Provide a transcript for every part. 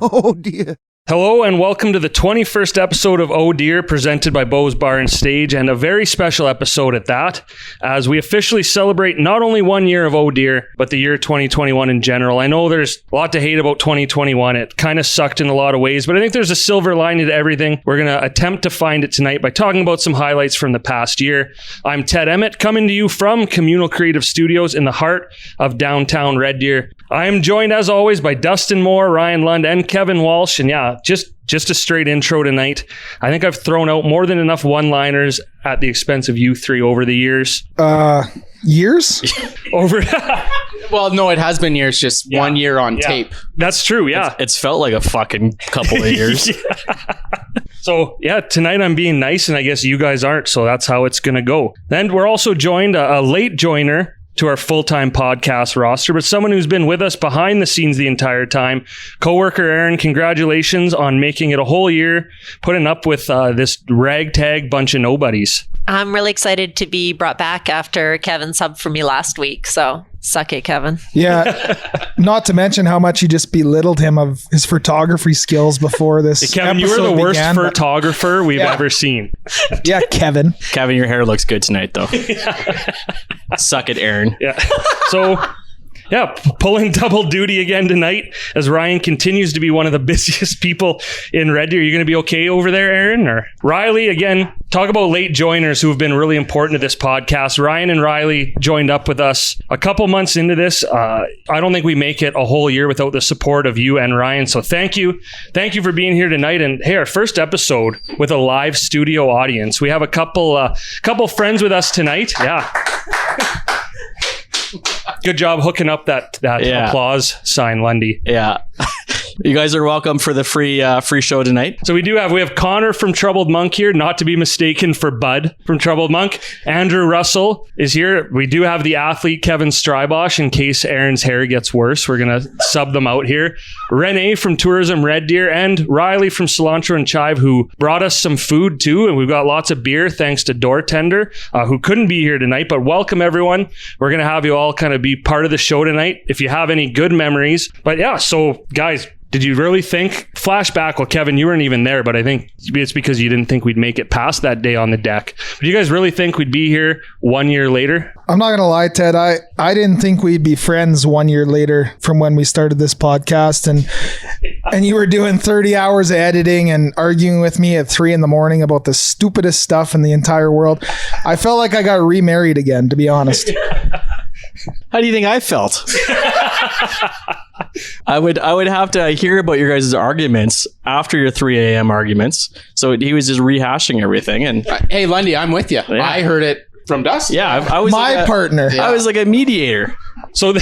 Oh dear. Hello and welcome to the 21st episode of Oh Dear, presented by Beau's Bar and Stage, and a very special episode at that, as we officially celebrate not only 1 year of Oh Dear, but the year 2021 in general. I know there's a lot to hate about 2021. It kind of sucked in a lot of ways, but I think there's a silver lining to everything. We're going to attempt to find it tonight by talking about some highlights from the past year. I'm Ted Emmett, coming to you from Communal Creative Studios in the heart of downtown Red Deer. I am joined, as always, by Dustin Moore, Ryan Lund, and Kevin Walsh. And yeah, just a straight intro tonight. I think I've thrown out more than enough one-liners at the expense of you three over the years. Years? Over. Well, no, it has been years, just 1 year on tape. That's true, yeah. It's felt like a fucking couple of years. So, yeah, tonight I'm being nice, and I guess you guys aren't, so that's how it's going to go. Then we're also joined, a late joiner to our full-time podcast roster, but someone who's been with us behind the scenes the entire time. Coworker Aaron, congratulations on making it a whole year, putting up with this ragtag bunch of nobodies. I'm really excited to be brought back after Kevin subbed for me last week, so suck it, Kevin. Yeah, not to mention how much you just belittled him of his photography skills before this. Kevin, you were the worst photographer we've ever seen. Yeah, Kevin. Kevin, your hair looks good tonight, though. Suck it, Aaron. Yeah. So, yeah, pulling double duty again tonight as Ryan continues to be one of the busiest people in Red Deer. Are you going to be okay over there, Aaron? Or Ryley, again, talk about late joiners who have been really important to this podcast. Ryan and Ryley joined up with us a couple months into this. I don't think we make it a whole year without the support of you and Ryan. So thank you. Thank you for being here tonight. And hey, our first episode with a live studio audience. We have a couple friends with us tonight. Yeah. Good job hooking up that applause sign, Lundy. Yeah. You guys are welcome for the free show tonight. So we have Konnor from Troubled Monk here, not to be mistaken for Bud from Troubled Monk. Andrew Russell is here. We do have the athlete Kevin Strybosch in case Aaron's hair gets worse. We're going to sub them out here. Rene from Tourism Red Deer and Rieley from Cilantro Chive, who brought us some food too. And we've got lots of beer thanks to Door Tender, who couldn't be here tonight. But welcome everyone. We're going to have you all kind of be part of the show tonight if you have any good memories. But yeah, so guys, did you really think, flashback, well, Kevin, you weren't even there, but I think it's because you didn't think we'd make it past that day on the deck. But you guys really think we'd be here 1 year later? I'm not going to lie, Ted. I didn't think we'd be friends 1 year later from when we started this podcast. And you were doing 30 hours of editing and arguing with me at 3 a.m. about the stupidest stuff in the entire world. I felt like I got remarried again, to be honest. How do you think I felt? I would have to hear about your guys' arguments after your 3 a.m. arguments. So he was just rehashing everything. And hey, Lundy, I'm with you. Yeah. I heard it from Dustin. Yeah, I was my partner. Yeah. I was like a mediator. So,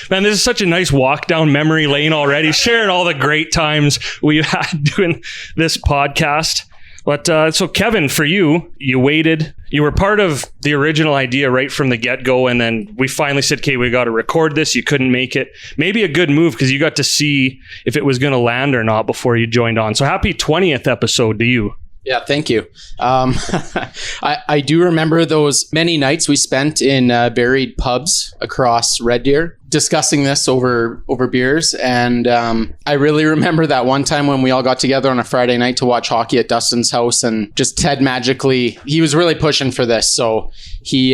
man, this is such a nice walk down memory lane already, sharing all the great times we've had doing this podcast. But so Kevin, for you waited. You were part of the original idea right from the get-go, and then we finally said, okay, we got to record this. You couldn't make it. Maybe a good move because you got to see if it was going to land or not before you joined on. So happy 20th episode to you. Yeah, thank you. I do remember those many nights we spent in buried pubs across Red Deer discussing this over beers. And I really remember that one time when we all got together on a Friday night to watch hockey at Dustin's house, and just Ted magically, he was really pushing for this. So he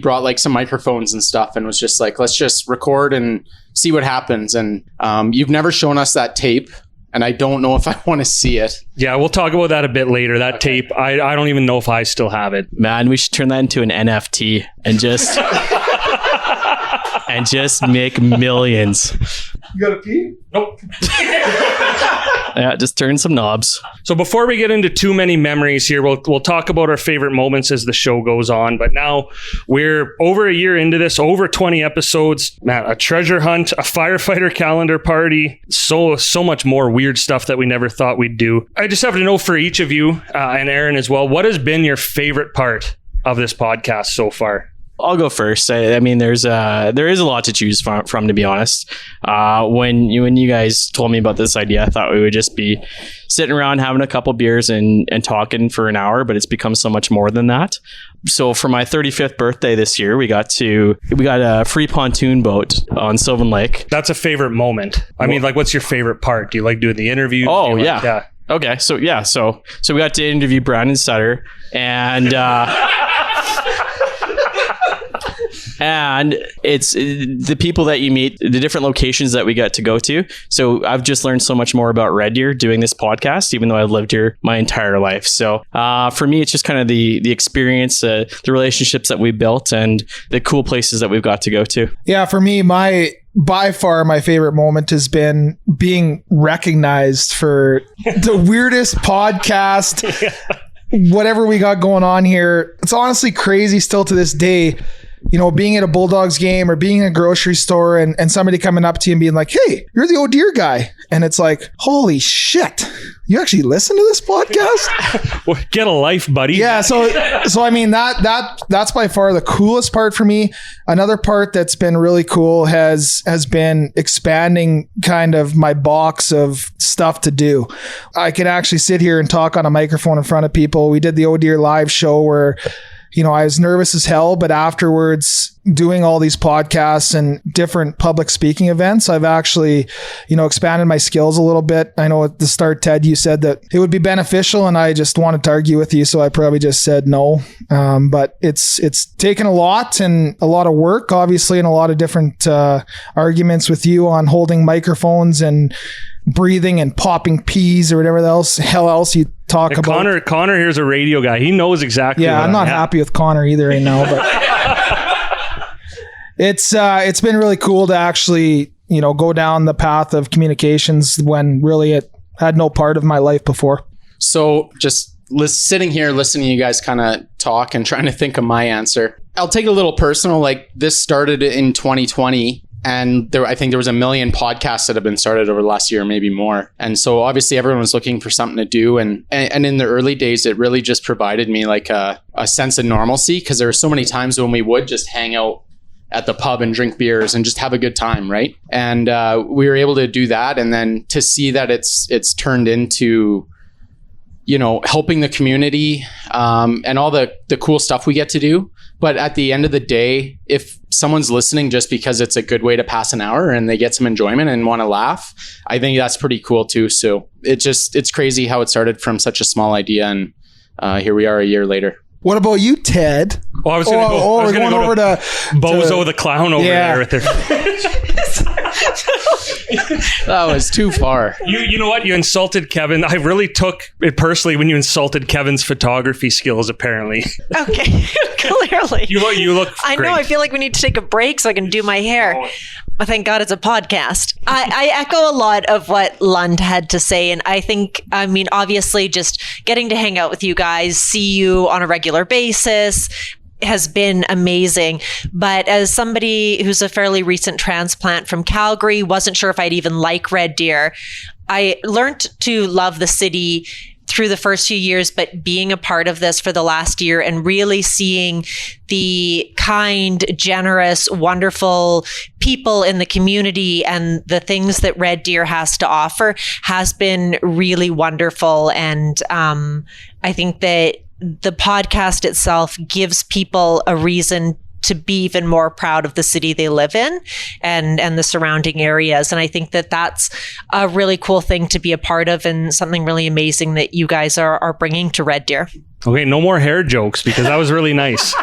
brought like some microphones and stuff and was just like, let's just record and see what happens. And you've never shown us that tape. And I don't know if I want to see it. Yeah, we'll talk about that a bit later. That tape, I don't even know if I still have it. Man, we should turn that into an NFT and just make millions. You got to pee? Nope. Yeah, just turn some knobs. So before we get into too many memories here, we'll talk about our favorite moments as the show goes on. But now we're over a year into this, over 20 episodes. Man, a treasure hunt, a firefighter calendar party, so much more weird stuff that we never thought we'd do. I just have to know for each of you, and Aaron as well, what has been your favorite part of this podcast so far? I'll go first. I mean, there is a lot to choose from, to be honest. When you guys told me about this idea, I thought we would just be sitting around having a couple beers and talking for an hour, but it's become so much more than that. So for my 35th birthday this year, we got a free pontoon boat on Sylvan Lake. That's a favorite moment. I mean, like, what's your favorite part? Do you like doing the interview? Oh, yeah. Okay. So we got to interview Brandon Sutter and and it's the people that you meet, the different locations that we got to go to. So I've just learned so much more about Red Deer doing this podcast, even though I've lived here my entire life. So for me, it's just kind of the experience, the relationships that we built and the cool places that we've got to go to. Yeah, for me, by far my favorite moment has been being recognized for the weirdest podcast, whatever we got going on here. It's honestly crazy still to this day. You know, being at a Bulldogs game or being in a grocery store and somebody coming up to you and being like, hey, you're the Oh Deer guy. And it's like, holy shit, you actually listen to this podcast? Well, get a life, buddy. Yeah. So I mean, that's by far the coolest part for me. Another part that's been really cool has been expanding kind of my box of stuff to do. I can actually sit here and talk on a microphone in front of people. We did the Oh Deer live show where, you know, I was nervous as hell, but afterwards doing all these podcasts and different public speaking events, I've actually, you know, expanded my skills a little bit. I know at the start, Ted, you said that it would be beneficial and I just wanted to argue with you. So I probably just said no. But it's taken a lot and a lot of work, obviously, and a lot of different arguments with you on holding microphones and breathing and popping peas or whatever hell else you talk about. Konnor here's a radio guy. He knows exactly. Yeah, I'm not happy with Konnor either right now, but it's been really cool to actually, you know, go down the path of communications when really it had no part of my life before. So just sitting here listening to you guys kind of talk and trying to think of my answer. I'll take it a little personal. Like, this started in 2020. And I think there was 1 million podcasts that have been started over the last year, maybe more. And so obviously everyone was looking for something to do. And in the early days, it really just provided me like a sense of normalcy, because there were so many times when we would just hang out at the pub and drink beers and just have a good time, right? And we were able to do that. And then to see that it's turned into, you know, helping the community and all the cool stuff we get to do. But at the end of the day, if someone's listening just because it's a good way to pass an hour and they get some enjoyment and want to laugh, I think that's pretty cool too. So it's crazy how it started from such a small idea. And here we are a year later. What about you, Ted? Oh, I was going to go over to Bozo the clown over there with their... That was too far. You know what? You insulted Kevin. I really took it personally when you insulted Kevin's photography skills, apparently. Okay, clearly. You look I great. know. I feel like we need to take a break so I can do my hair. But thank God it's a podcast. I echo a lot of what Lund had to say. And I mean, obviously just getting to hang out with you guys, see you on a regular basis has been amazing. But as somebody who's a fairly recent transplant from Calgary, wasn't sure if I'd even like Red Deer. I learned to love the city through the first few years, but being a part of this for the last year and really seeing the kind, generous, wonderful people in the community and the things that Red Deer has to offer has been really wonderful. And I think that the podcast itself gives people a reason to be even more proud of the city they live in and the surrounding areas. And I think that that's a really cool thing to be a part of and something really amazing that you guys are bringing to Red Deer. Okay, no more hair jokes because that was really nice.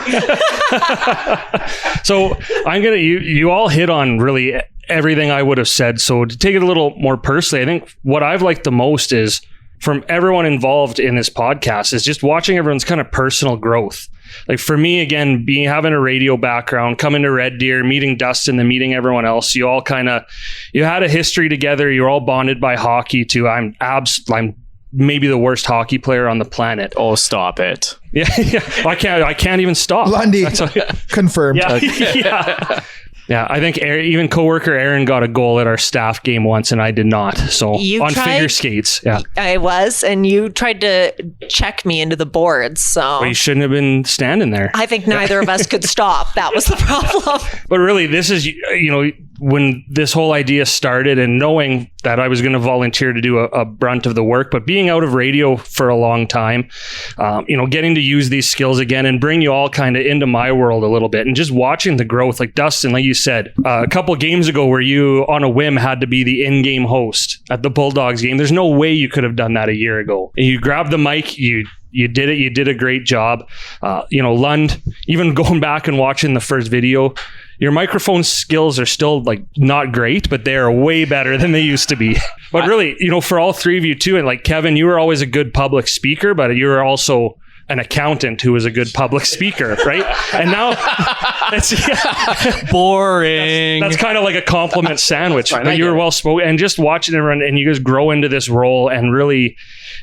So you all hit on really everything I would have said. So to take it a little more personally, I think what I've liked the most is from everyone involved in this podcast is just watching everyone's kind of personal growth. Like for me, again, having a radio background, coming to Red Deer, meeting Dustin, then meeting everyone else, you all you had a history together. You're all bonded by hockey too. I'm maybe the worst hockey player on the planet. Oh, stop it. Yeah. I can't even stop. Lundy, confirmed. Yeah. Yeah, I think even coworker Aaron got a goal at our staff game once, and I did not. So on figure skates, yeah, I was, and you tried to check me into the boards. So well, you shouldn't have been standing there. I think neither of us could stop. That was the problem. But really, this is when this whole idea started, and knowing that I was going to volunteer to do a brunt of the work, but being out of radio for a long time, getting to use these skills again and bring you all kind of into my world a little bit, and just watching the growth. Like Dustin, like you said, a couple games ago where you on a whim had to be the in-game host at the Bulldogs game. There's no way you could have done that a year ago. And you grabbed the mic, you did it. You did a great job. Lund, even going back and watching the first video, your microphone skills are still like not great, but they are way better than they used to be. But really, for all three of you too, and like Kevin, you were always a good public speaker, but you were also an accountant who was a good public speaker, right? And now it's boring. That's kind of like a compliment sandwich. But you were well spoken, and just watching everyone, and you guys grow into this role and really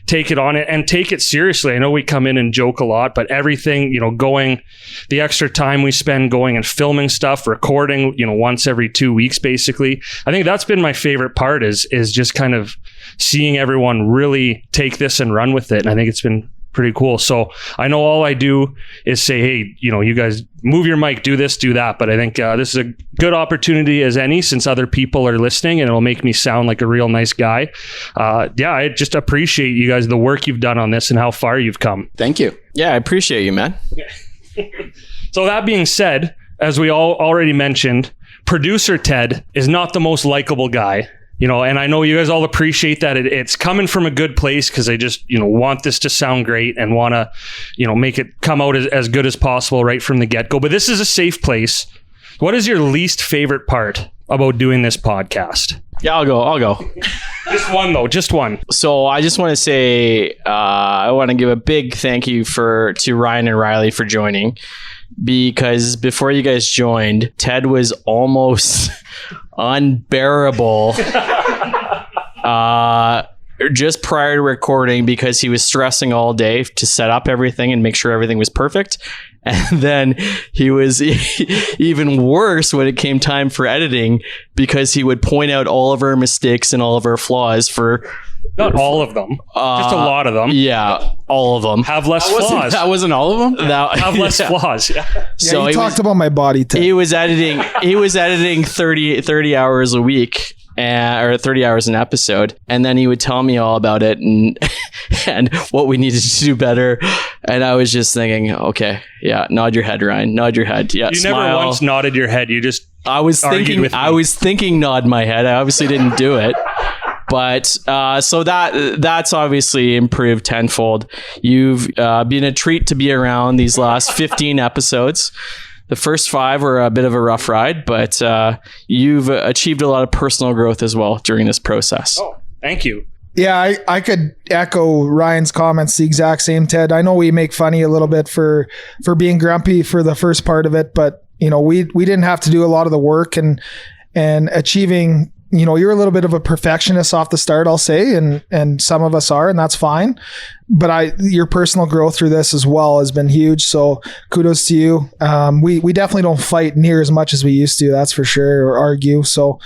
take it on it and take it seriously. I know we come in and joke a lot, but everything, going the extra time we spend going and filming stuff, recording, once every 2 weeks, basically. I think that's been my favorite part is just kind of seeing everyone really take this and run with it. And I think it's been pretty cool. So I know all I do is say, hey, you guys move your mic, do this, do that. But I think this is a good opportunity as any, since other people are listening, and it'll make me sound like a real nice guy. I just appreciate you guys, the work you've done on this and how far you've come. Thank you. Yeah, I appreciate you, man. So that being said, as we all already mentioned, producer Ted is not the most likable guy. And I know you guys all appreciate that it's coming from a good place, because they just, want this to sound great and want to, make it come out as good as possible right from the get-go. But this is a safe place. What is your least favorite part about doing this podcast? Yeah, I'll go. Just one, though. Just one. So I just want to say, I want to give a big thank you to Ryan and Ryley for joining, because before you guys joined, Ted was almost unbearable just prior to recording, because he was stressing all day to set up everything and make sure everything was perfect. And then he was even worse when it came time for editing, because he would point out all of our mistakes and all of our flaws for... Not all of them, just a lot of them. Yeah, all of them. Have less flaws. That wasn't all of them? Have less flaws. Yeah. So you talked about my body too. He was editing 30 hours a week. Or 30 hours an episode, and then he would tell me all about it and what we needed to do better. And I was just thinking, okay, yeah, nod your head, Ryan, nod your head. Yeah, you smile. Never once nodded your head. You just I was thinking nod my head. I obviously didn't do it. But so that's obviously improved tenfold. You've been a treat to be around these last 15 episodes. The first 5 were a bit of a rough ride, but you've achieved a lot of personal growth as well during this process. Oh, thank you. Yeah, I could echo Ryan's comments the exact same, Ted. I know we make fun of you a little bit for being grumpy for the first part of it, but we didn't have to do a lot of the work and achieving. You're a little bit of a perfectionist off the start, I'll say, and some of us are, and that's fine. But your personal growth through this as well has been huge. So kudos to you. We definitely don't fight near as much as we used to, that's for sure, or argue. So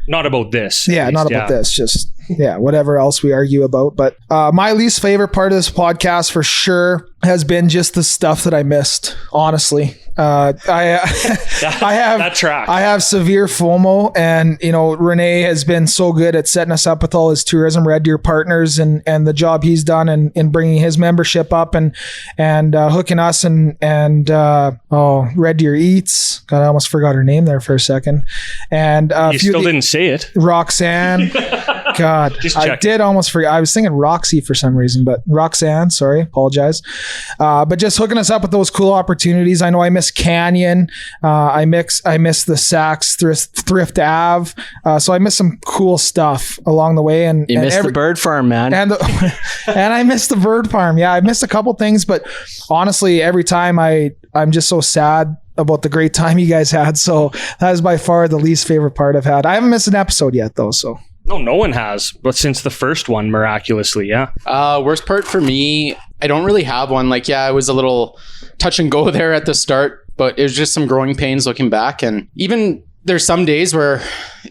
not about this. Yeah, not about this. Just whatever else we argue about. But my least favorite part of this podcast for sure has been just the stuff that I missed, honestly. I have severe FOMO, and Rene has been so good at setting us up with all his tourism Red Deer partners and the job he's done in bringing his membership up and hooking us and Red Deer Eats. God, I almost forgot her name there for a second. And you still didn't say it, Roxanne. God, I did almost forget. I was thinking Roxy for some reason, but Roxanne, sorry, apologize. But just hooking us up with those cool opportunities. I know I miss Canyon. I miss the Saks Thrift Ave. So I miss some cool stuff along the way. And you missed the bird farm, man. And I missed the bird farm. Yeah, I missed a couple things, but honestly, every time I'm just so sad about the great time you guys had. So that is by far the least favorite part I've had. I haven't missed an episode yet though, so. No one has, but since the first one, miraculously, yeah. Worst part for me, I don't really have one. Like, yeah, it was a little touch and go there at the start, but it was just some growing pains looking back. And even there's some days where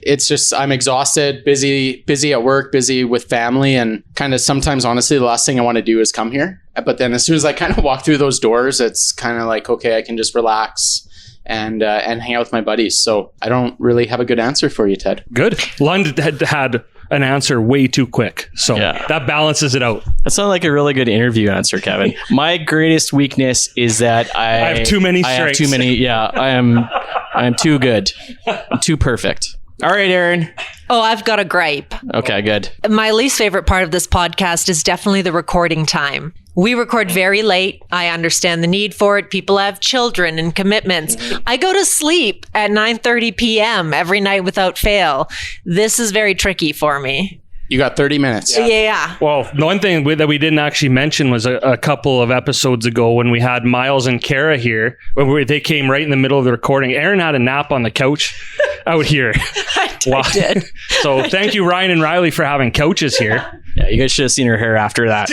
it's just I'm exhausted, busy at work, busy with family, and kind of sometimes honestly the last thing I want to do is come here. But then as soon as I kind of walk through those doors, it's kind of like, okay, I can just relax and hang out with my buddies. So I don't really have a good answer for you, Ted. Good. Lund had an answer way too quick, so that balances it out. That sounded like a really good interview answer, Kevin. My greatest weakness is that I have too many strengths. I have too many. Yeah, I am too good. I'm too perfect. All right, Aaron. Oh, I've got a gripe. Okay, good. My least favorite part of this podcast is definitely the recording time. We record very late. I understand the need for it. People have children and commitments. I go to sleep at 9:30 p.m. every night without fail. This is very tricky for me. You got 30 minutes. Yeah. Well, the one thing that we didn't actually mention was a couple of episodes ago when we had Miles and Kara here, when they came right in the middle of the recording. Aaron had a nap on the couch out here. I did. So thank you, Ryan and Ryley, for having couches here. Yeah, you guys should have seen her hair after that.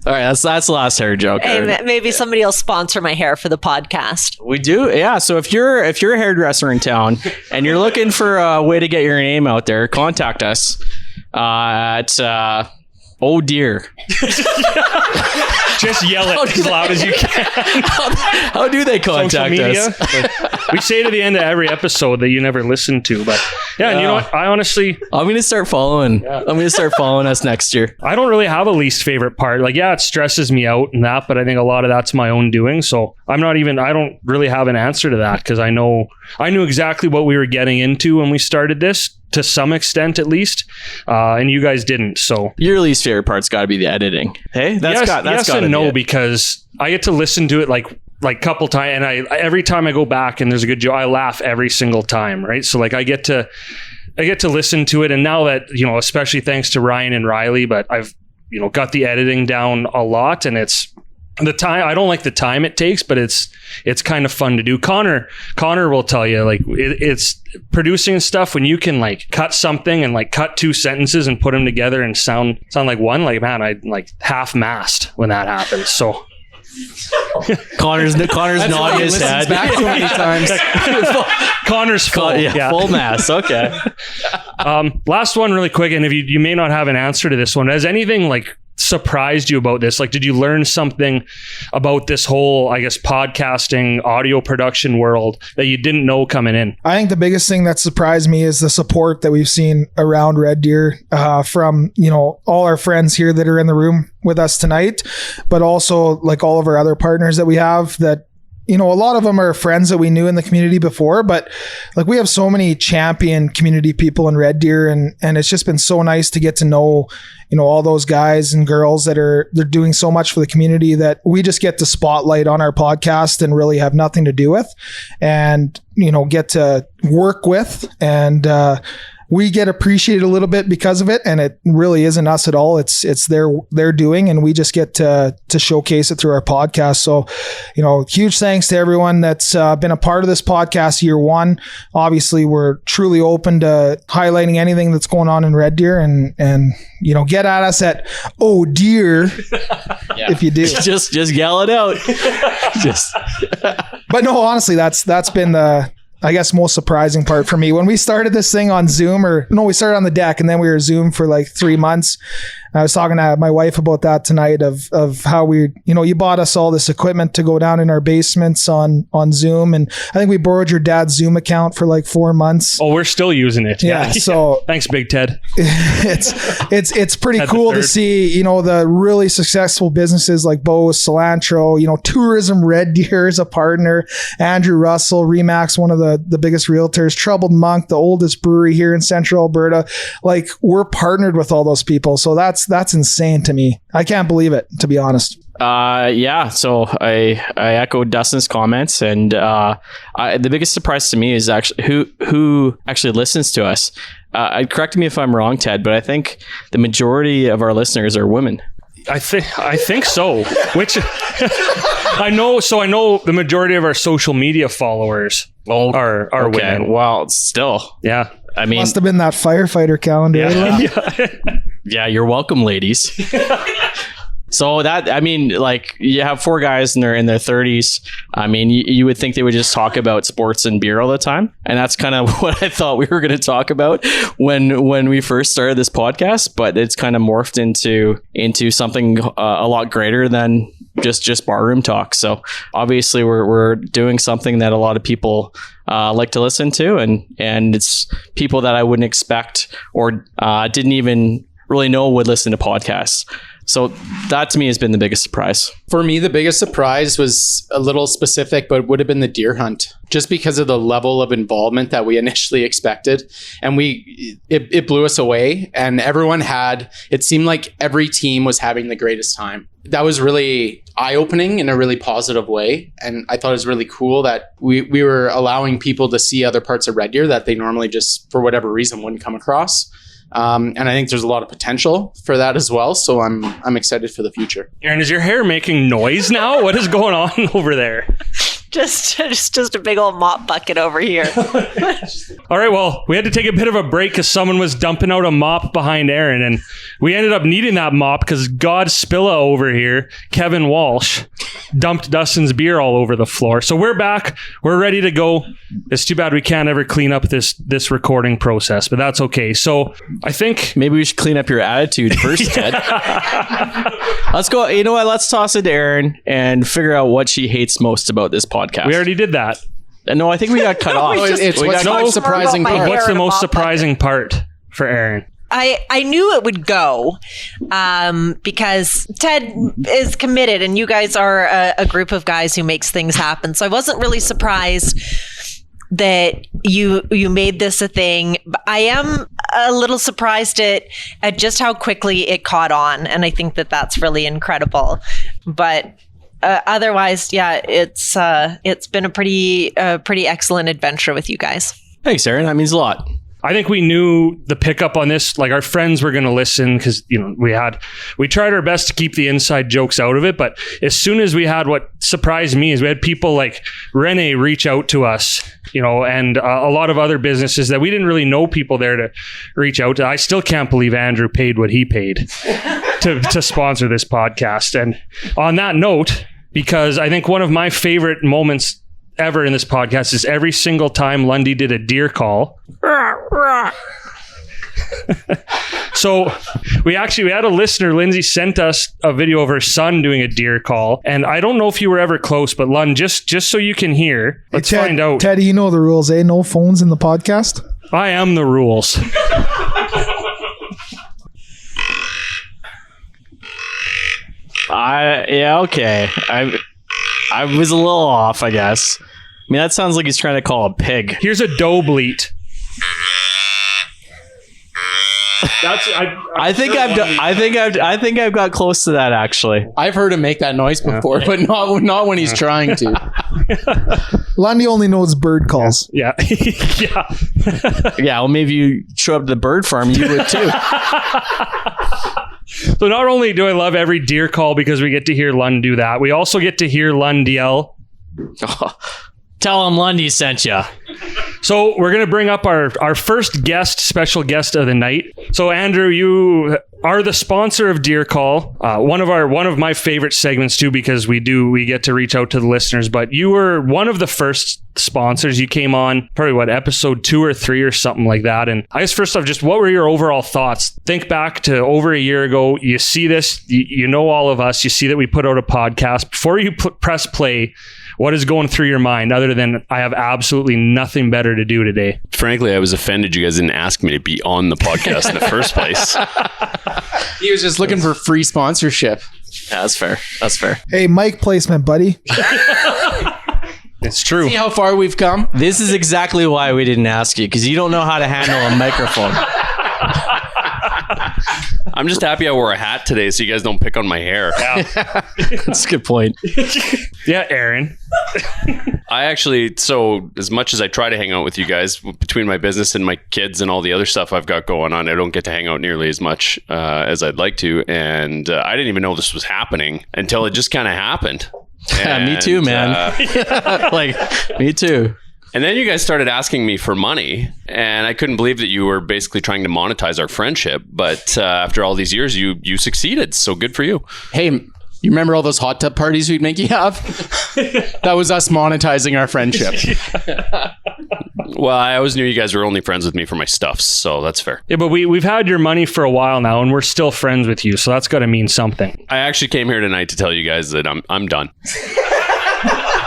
All right, that's the last hair joke. Hey, maybe somebody will sponsor my hair for the podcast. We do, yeah. So if you're a hairdresser in town and you're looking for a way to get your name out there, contact us at Oh Dear. Just yell it as loud as you can. How do they contact us? We say to the end of every episode that you never listen to, but and you know what? I'm going to start following. I'm going to start following us next year. I don't really have a least favorite part. Like, it stresses me out and that, but I think a lot of that's my own doing. So I don't really have an answer to that, because I knew exactly what we were getting into when we started this, to some extent at least, and you guys didn't. So your least favorite part's got to be the editing. Hey, that's got no, because I get to listen to it like couple times, and every time I go back and there's a good joke, I laugh every single time, right? So like I get to listen to it, and now that, especially thanks to Ryan and Ryley, but I've got the editing down a lot, and it's the time. I don't like the time it takes, but it's kind of fun to do. Konnor will tell you, like, it's producing stuff when you can like cut something and like cut two sentences and put them together and sound like one. Like, man, I like half-mast when that happens. So Connor's nodding his head back so many times. Konnor's full. Full mass. Okay. Last one really quick, and if you may not have an answer to this one, has anything like surprised you about this? Like, did you learn something about this whole, I guess, podcasting, audio production world that you didn't know coming in? I think the biggest thing that surprised me is the support that we've seen around Red Deer from, all our friends here that are in the room with us tonight, but also like all of our other partners that we have that, a lot of them are friends that we knew in the community before, but like we have so many champion community people in Red Deer, and it's just been so nice to get to know, all those guys and girls they're doing so much for the community that we just get to spotlight on our podcast and really have nothing to do with, and, get to work with, and, we get appreciated a little bit because of it, and it really isn't us at all. It's their doing, and we just get to showcase it through our podcast. So, huge thanks to everyone that's been a part of this podcast year one. Obviously, we're truly open to highlighting anything that's going on in Red Deer, and get at us at Oh Dear if you do. Just yell it out. But no, honestly, that's been the, I guess, most surprising part for me. When we started this thing on Zoom, we started on the deck, and then we were Zoom for like 3 months. I was talking to my wife about that tonight of how you bought us all this equipment to go down in our basements on Zoom. And I think we borrowed your dad's Zoom account for like 4 months. Oh, we're still using it. Yeah. So thanks, Big Ted. It's pretty cool to see, the really successful businesses like Bo's, Cilantro, Tourism Red Deer is a partner, Andrew Russell, Remax, one of the biggest realtors, Troubled Monk, the oldest brewery here in Central Alberta. Like, we're partnered with all those people. So that's insane to me. I can't believe it, to be honest. So I echo Dustin's comments, and the biggest surprise to me is actually who actually listens to us. Correct me if I'm wrong, Ted, but I think the majority of our listeners are women. I think so. Which I know the majority of our social media followers are women. Well, still, yeah. I mean, must have been that firefighter calendar. Yeah, you're welcome, ladies. So that, I mean, like, you have 4 guys in their 30s. I mean, you would think they would just talk about sports and beer all the time. And that's kind of what I thought we were going to talk about when we first started this podcast. But it's kind of morphed into something a lot greater than just barroom talk. So obviously we're doing something that a lot of people like to listen to, and it's people that I wouldn't expect or didn't even really know would listen to podcasts. So that to me has been the biggest surprise. For me, the biggest surprise was a little specific, but would have been the deer hunt, just because of the level of involvement that we initially expected. And it blew us away, and it seemed like every team was having the greatest time. That was really eye-opening in a really positive way. And I thought it was really cool that we were allowing people to see other parts of Red Deer that they normally just, for whatever reason, wouldn't come across. And I think there's a lot of potential for that as well. So I'm excited for the future. Aaron, is your hair making noise now? What is going on over there? Just a big old mop bucket over here. All right, well, we had to take a bit of a break because someone was dumping out a mop behind Aaron, and we ended up needing that mop because Godspilla over here, Kevin Walsh, dumped Dustin's beer all over the floor. So we're back. We're ready to go. It's too bad we can't ever clean up this recording process, but that's okay. So I think maybe we should clean up your attitude first, Ted. Let's go. You know what? Let's toss it to Erin and figure out what she hates most about this podcast. We already did that. No, I think we got cut off. It's what's the most surprising part. What's the most surprising part for Erin? I knew it would go because Ted is committed, and you guys are a group of guys who makes things happen. So I wasn't really surprised that you made this a thing. But I am a little surprised at just how quickly it caught on, and I think that's really incredible. But otherwise, yeah, it's been a pretty excellent adventure with you guys. Thanks, Aaron. That means a lot. I think we knew the pickup on this, like our friends were going to listen because, we tried our best to keep the inside jokes out of it. But as soon as we had, what surprised me is we had people like Rene reach out to us, and a lot of other businesses that we didn't really know people there to reach out to. I still can't believe Andrew paid what he paid to sponsor this podcast. And on that note, because I think one of my favorite moments ever in this podcast is every single time Lundy did a deer call. So we had a listener, Lindsay, sent us a video of her son doing a deer call. And I don't know if you were ever close, but Lund, just so you can hear, let's find out. Teddy, you know the rules, eh? No phones in the podcast. I am the rules. Okay. I was a little off, I guess. I mean, that sounds like he's trying to call a pig. Here's a doe bleat. I think I've got close to that, actually. I've heard him make that noise before, but not when he's trying to. Lundy only knows bird calls. Yeah. Yeah. Yeah, well, maybe you show up to the bird farm, you would too. So not only do I love every deer call because we get to hear Lund do that, we also get to hear Lund yell. Oh, tell him Lundy sent you. So we're going to bring up our first special guest of the night. So Andrew, you are the sponsor of Deer Call, one of my favorite segments too, because we get to reach out to the listeners. But you were one of the first sponsors. You came on probably episode 2 or 3 or something like that. And I guess first off, just what were your overall thoughts? Think back to over a year ago. You see this, you know all of us. You see that we put out a podcast. Before you press play, what is going through your mind other than I have absolutely nothing better to do today? Frankly, I was offended you guys didn't ask me to be on the podcast in the first place. He was just looking for free sponsorship. Yeah, that's fair. Hey, mic placement, buddy. It's true. See how far we've come? This is exactly why we didn't ask you, because you don't know how to handle a microphone. I'm just happy I wore a hat today so you guys don't pick on my hair. Yeah. That's a good point. Yeah, Aaron. So as much as I try to hang out with you guys, between my business and my kids and all the other stuff I've got going on, I don't get to hang out nearly as much as I'd like to. And I didn't even know this was happening until it just kind of happened. Yeah, me too, man. Me too. And then you guys started asking me for money, and I couldn't believe that you were basically trying to monetize our friendship. But after all these years, you succeeded. So good for you. Hey, you remember all those hot tub parties we'd make you have? That was us monetizing our friendship. Well, I always knew you guys were only friends with me for my stuffs, so that's fair. Yeah, but we've had your money for a while now, and we're still friends with you, so that's got to mean something. I actually came here tonight to tell you guys that I'm done.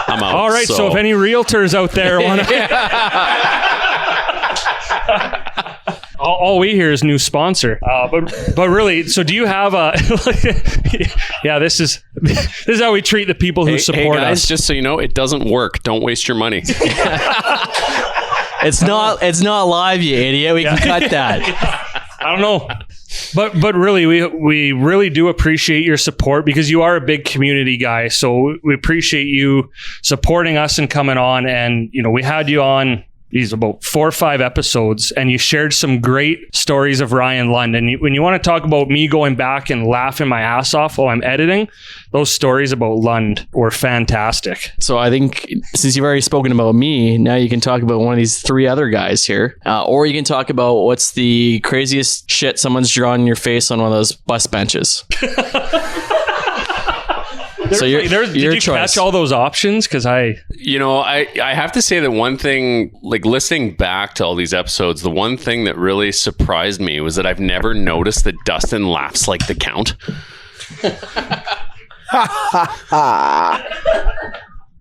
I'm out. All right, so if any realtors out there want to... All we hear is new sponsor. But really, so do you have a... Yeah, this is how we treat the people who support guys, us. just so you know, it doesn't work. Don't waste your money. It's not live, you idiot. We can cut that. I don't know. But really, we really do appreciate your support because you are a big community guy. So we appreciate you supporting us and coming on. And, we had you on about 4 or 5 episodes, and you shared some great stories of Ryan Lund. And when you want to talk about me going back and laughing my ass off while I'm editing, those stories about Lund were fantastic. So I think since you've already spoken about me, now you can talk about one of these 3 other guys here. Or you can talk about what's the craziest shit someone's drawn in your face on one of those bus benches. So did you catch all those options? Because I have to say that one thing, like listening back to all these episodes, the one thing that really surprised me was that I've never noticed that Dustin laughs like the Count.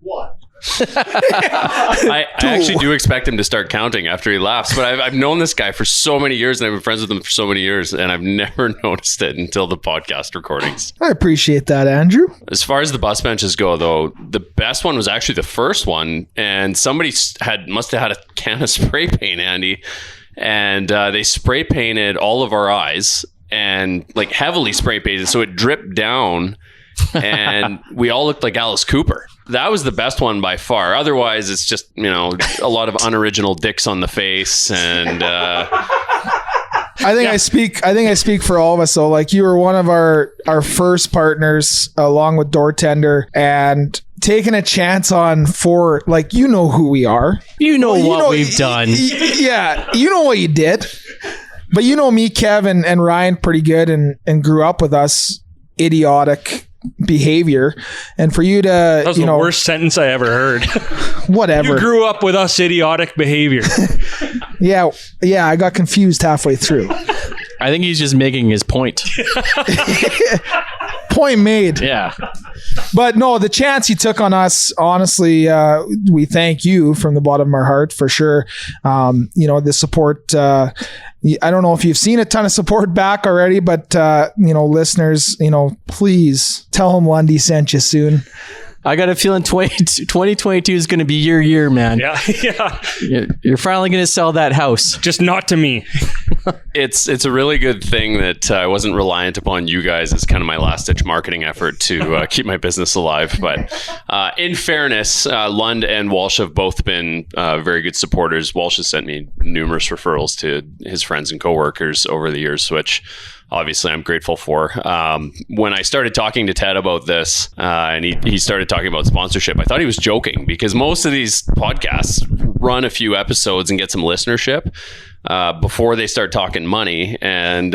What? I actually do expect him to start counting after he laughs, but I've known this guy for so many years, and I've been friends with him for so many years, and I've never noticed it until the podcast recordings. I appreciate that, Andrew. As far as the bus benches go, though, the best one was actually the first one, and somebody must have had a can of spray paint, Andy, and they spray painted all of our eyes, and like heavily spray painted, so it dripped down. And we all looked like Alice Cooper. That was the best one by far. Otherwise, it's just, a lot of unoriginal dicks on the face. And I think I speak for all of us. So like, you were one of our first partners along with Door Tender, and taking a chance on who we are. What we've done. Yeah. You know what you did. But me, Kev, and Ryan pretty good and grew up with us. Idiotic behavior, and for you to that was the worst sentence I ever heard. Whatever. You grew up with us idiotic behavior. yeah I got confused halfway through. I think he's just making his point. Point made. Yeah. But no, the chance you took on us, honestly, we thank you from the bottom of our heart for sure. The support, I don't know if you've seen a ton of support back already, but listeners, please tell him Lundy sent you soon. I got a feeling 2022 is going to be your year, man. Yeah. You're finally going to sell that house. Just not to me. It's a really good thing that I wasn't reliant upon you guys as kind of my last-ditch marketing effort to keep my business alive. But in fairness, Lund and Walsh have both been very good supporters. Walsh has sent me numerous referrals to his friends and coworkers over the years, which obviously I'm grateful for. When I started talking to Ted about this, and he started talking about sponsorship, I thought he was joking, because most of these podcasts run a few episodes and get some listenership before they start talking money. And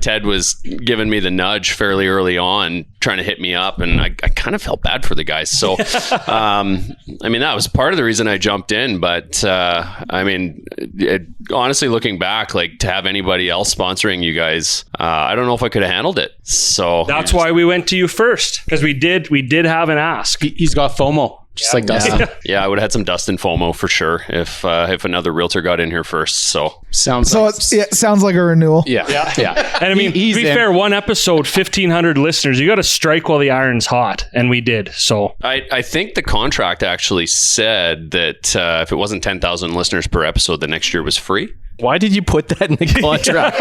Ted was giving me the nudge fairly early on, trying to hit me up, and I kind of felt bad for the guys. So, that was part of the reason I jumped in. But honestly, looking back, like, to have anybody else sponsoring you guys, I don't know if I could have handled it. So that's why we went to you first, because we did have an ask. He's got FOMO. Just like Dustin. Yeah, I would have had some Dustin FOMO for sure if another realtor got in here first. So sounds like a renewal. Yeah. And to be fair, one episode, 1,500 listeners. You got to strike while the iron's hot, and we did. So I think the contract actually said that if it wasn't 10,000 listeners per episode, the next year was free. Why did you put that in the contract?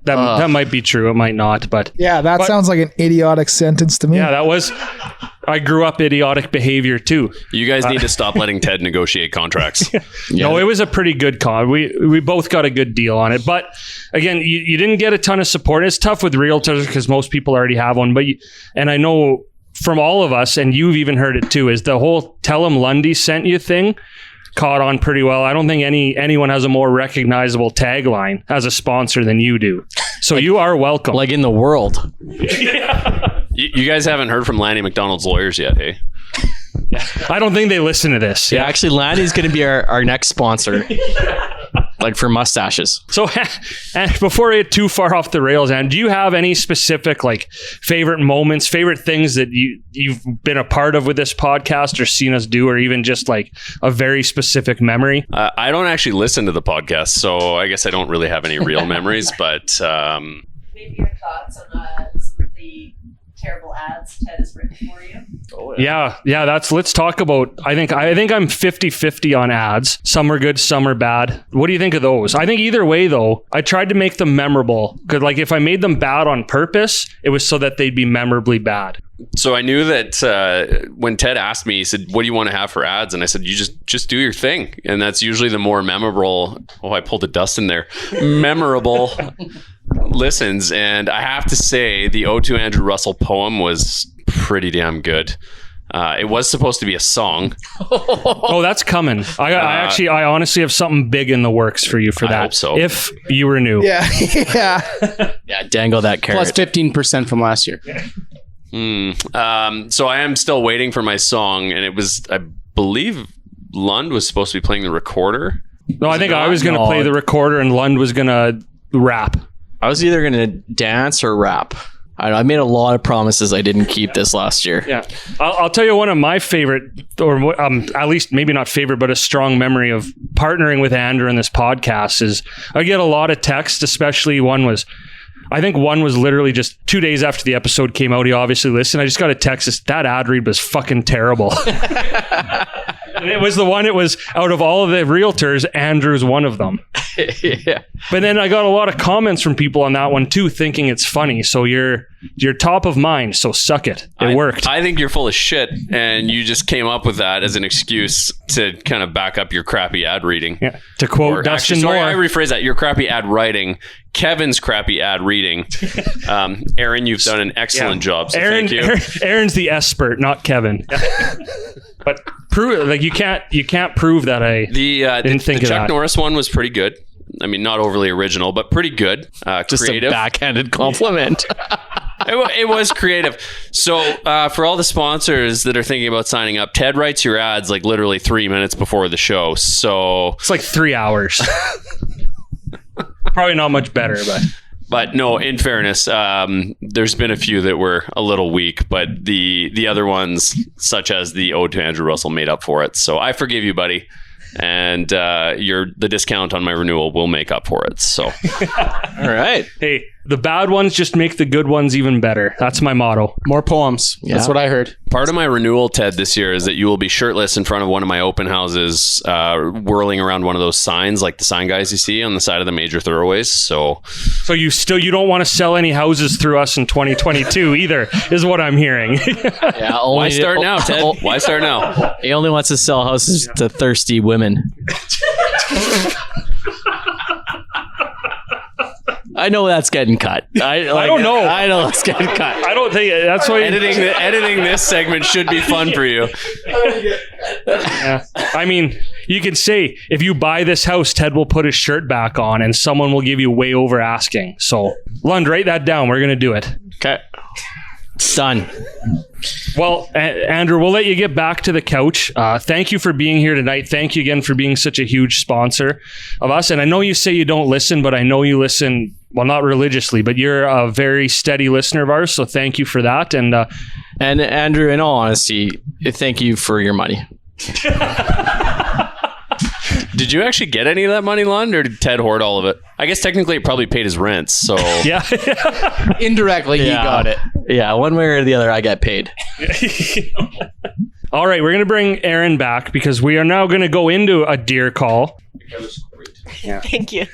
That might be true. It might not, but that sounds like an idiotic sentence to me. Yeah, I grew up idiotic behavior too. You guys need to stop letting Ted negotiate contracts. No, it was a pretty good con. We both got a good deal on it, but again, you didn't get a ton of support. It's tough with realtors because most people already have one, and I know from all of us, and you've even heard it too, is the whole "Tell 'em Lundy sent you" thing caught on pretty well. I don't think anyone has a more recognizable tagline as a sponsor than you do. So you are welcome. Like in the world. You guys haven't heard from Lanny McDonald's lawyers yet, hey? I don't think they listen to this. Yeah, actually, Lanny's going to be our next sponsor. Like for mustaches. So before we get too far off the rails, Anne, do you have any specific like favorite moments, favorite things that you've been a part of with this podcast or seen us do, or even just like a very specific memory? I don't actually listen to the podcast, so I guess I don't really have any real memories, but... Maybe your thoughts on some of the terrible ads Ted has written for you. Yeah. Let's talk about, I think I'm 50-50 on ads. Some are good, some are bad. What do you think of those? I think either way though, I tried to make them memorable, because like if I made them bad on purpose, it was so that they'd be memorably bad. So I knew that when Ted asked me, he said, "What do you want to have for ads?" And I said, "You just do your thing." And that's usually the more memorable. Oh, I pulled a Dustin there. Memorable listens. And I have to say, the Ode to Andrew Russell poem was pretty damn good. It was supposed to be a song. Oh, that's coming. I honestly have something big in the works for you for that. I hope so. If you were new. Yeah. Yeah, dangle that carrot. Plus 15% from last year. So I am still waiting for my song, and it was, I believe Lund was supposed to be playing the recorder. No, I think I was going to play the recorder and Lund was going to rap. I was either going to dance or rap. I made a lot of promises I didn't keep this last year. Yeah. I'll tell you one of my favorite, or at least maybe not favorite, but a strong memory of partnering with Andrew in this podcast is I get a lot of texts, especially one was literally just 2 days after the episode came out. He obviously listened. I just got a text. That ad read was fucking terrible. And it was out of all of the realtors, Andrew's one of them. Yeah. But then I got a lot of comments from people on that one too, thinking it's funny. So you're top of mind. So suck it. It worked. I think you're full of shit, and you just came up with that as an excuse to kind of back up your crappy ad reading. Yeah. To quote Dustin Moore. I rephrase that. Your crappy ad writing. Kevin's crappy ad reading. Aaron, you've done an excellent job. So thank you. Aaron's the expert, not Kevin. But prove like you can't prove that I didn't think the of Chuck that. Norris one was pretty good. I mean, not overly original, but pretty good. Just creative. a backhanded compliment. It was creative. So for all the sponsors that are thinking about signing up, Ted writes your ads like literally 3 minutes before the show. So It's like 3 hours. Probably not much better, but no, in fairness, there's been a few that were a little weak, but the other ones, such as the Ode to Andrew Russell, made up for it. So I forgive you, buddy. And the discount on my renewal will make up for it. So, all right. Hey, the bad ones just make the good ones even better. That's my motto. More poems. Yeah. That's what I heard. Part of my renewal, Ted, this year is that you will be shirtless in front of one of my open houses, whirling around one of those signs, like the sign guys you see on the side of the major thoroughways. So you don't want to sell any houses through us in 2022 either, is what I'm hearing. Yeah. Why start now, Ted? Why start now? He only wants to sell houses to thirsty women. I know that's getting cut. I don't know. I know that's getting cut. I don't think that's why Editing this segment should be fun for you. Yeah. I mean, you could say if you buy this house, Ted will put his shirt back on and someone will give you way over asking. So Lund, write that down. We're going to do it. Okay. It's done. Well, Andrew, we'll let you get back to the couch. Thank you for being here tonight. Thank you again for being such a huge sponsor of us. And I know you say you don't listen, but I know you listen, well, not religiously, but you're a very steady listener of ours. So thank you for that. And Andrew, in all honesty, thank you for your money. Did you actually get any of that money, Lund, or did Ted hoard all of it? I guess technically it probably paid his rent, so... Yeah. Indirectly, he got it. Yeah, one way or the other, I get paid. All right, we're going to bring Aaron back because we are now going to go into a deer call. Thank you.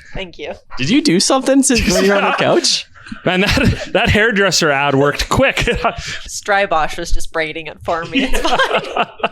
Did you do something when you were on the couch? Man, that hairdresser ad worked quick. Strybosch was just braiding it for me. It's fine.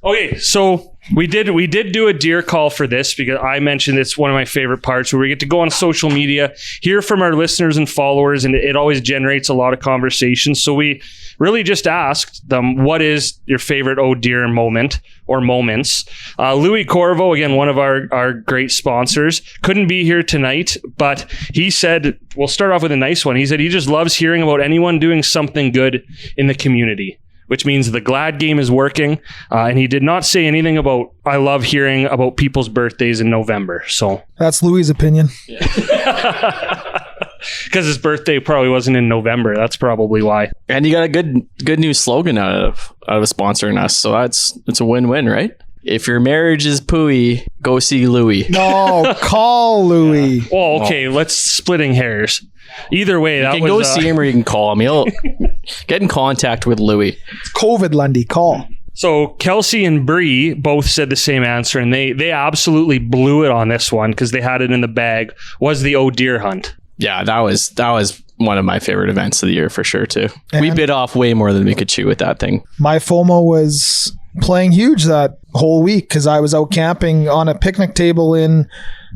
Okay, so we did do a deer call for this because I mentioned it's one of my favorite parts where we get to go on social media, hear from our listeners and followers, and it always generates a lot of conversation. So we really just asked them, what is your favorite Oh Dear moment or moments? Louis Corvo, again, one of our great sponsors, couldn't be here tonight, but he said, we'll start off with a nice one. He said he just loves hearing about anyone doing something good in the community, which means the Glad game is working. And he did not say anything about, I love hearing about people's birthdays in November. So That's Louis' opinion. because his birthday probably wasn't in November. That's probably why. And you got a good new slogan out of sponsoring us. So it's a win-win, right? If your marriage is pooey, go see Louis. No, call Louis. Well, okay, let's splitting hairs. Either way, that You can was go see him or you can call him. He'll get in contact with Louis. COVID Lundy, call. So Kelsey and Bree both said the same answer, and they absolutely blew it on this one because they had it in the bag. Was the Oh Deer hunt? Yeah, that was one of my favorite events of the year for sure too. We And- bit off way more than we could chew with that thing. My FOMO was playing huge that whole week because I was out camping on a picnic table in,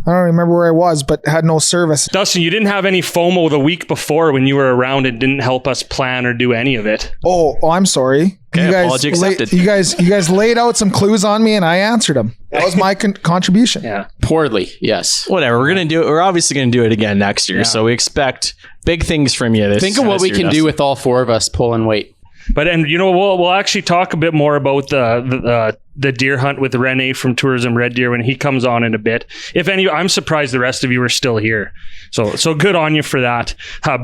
I don't remember where I was, but had no service. Dustin, you didn't have any FOMO the week before when you were around and didn't help us plan or do any of it. Oh, I'm sorry. Okay, apology accepted. You guys laid out some clues on me and I answered them. That was my contribution. Yeah. Poorly, yes. Whatever, we're obviously gonna do it again next year. So we expect big things from you this Think of what this we year, can do Dustin. with all four of us pulling weight. But we'll actually talk a bit more about the deer hunt with Rene from Tourism Red Deer when he comes on in a bit. I'm surprised the rest of you are still here. So good on you for that.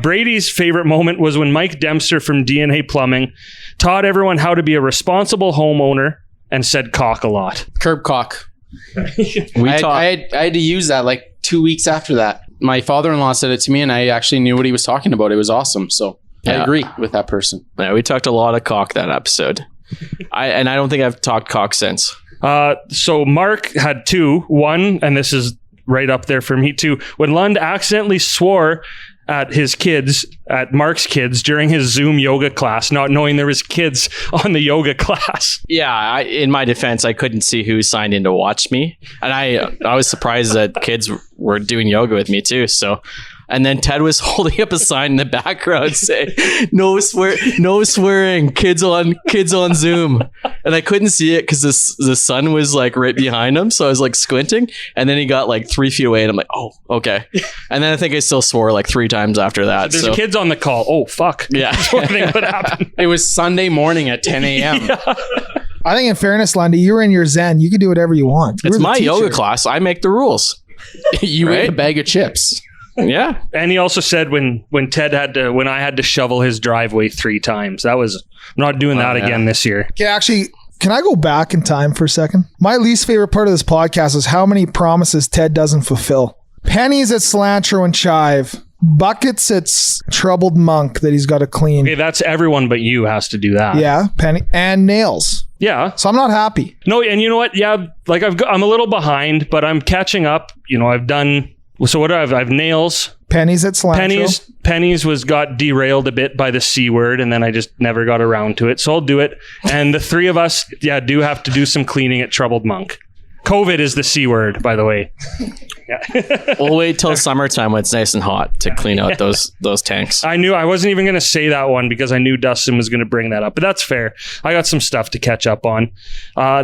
Brady's favorite moment was when Mike Dempster from DNA Plumbing taught everyone how to be a responsible homeowner and said cock a lot. Curb cock. We I talk- had to use that like 2 weeks after that. My father-in-law said it to me and I actually knew what he was talking about. It was awesome. So I Yeah. agree with that person. Yeah, we talked a lot of cock that episode. I don't think I've talked cock since. So Mark had two. One, and this is right up there for me too, when Lund accidentally swore at Mark's kids during his Zoom yoga class, not knowing there was kids on the yoga class. Yeah, in my defense, I couldn't see who signed in to watch me, and I was surprised that kids were doing yoga with me too. So, and then Ted was holding up a sign in the background saying, "No swearing, kids on Zoom," and I couldn't see it because the sun was like right behind him, so I was like squinting, and then he got like 3 feet away, and I'm like, "Oh, okay," and then I think I still swore like 3 times after that. There's so. kids on the call. Oh, fuck. Yeah. I think what happened. It was Sunday morning at 10 a.m. I think in fairness, Lundy, you were in your zen. You could do whatever you want. You It's were the my teacher. yoga class. I make the rules. You ate Right? a bag of chips. Yeah. And he also said when I had to shovel his driveway 3 times. I'm not doing that yeah. again this year. Okay, actually, can I go back in time for a second? My least favorite part of this podcast is how many promises Ted doesn't fulfill. Pennies at Cilantro and Chive. Buckets at Troubled Monk that he's got to clean. Okay, that's everyone but you has to do that. Yeah, penny and nails. Yeah. So I'm not happy. No, and you know what? Yeah, like I'm a little behind, but I'm catching up. I've done. So what do I have? I have nails. Pennies at Cilantro. Pennies got derailed a bit by the C word, and then I just never got around to it. So I'll do it. And the 3 of us, do have to do some cleaning at Troubled Monk. COVID is the C word, by the way. We'll wait till summertime when it's nice and hot to clean out those tanks. I knew I wasn't even going to say that one because I knew Dustin was going to bring that up, but that's fair. I got some stuff to catch up on.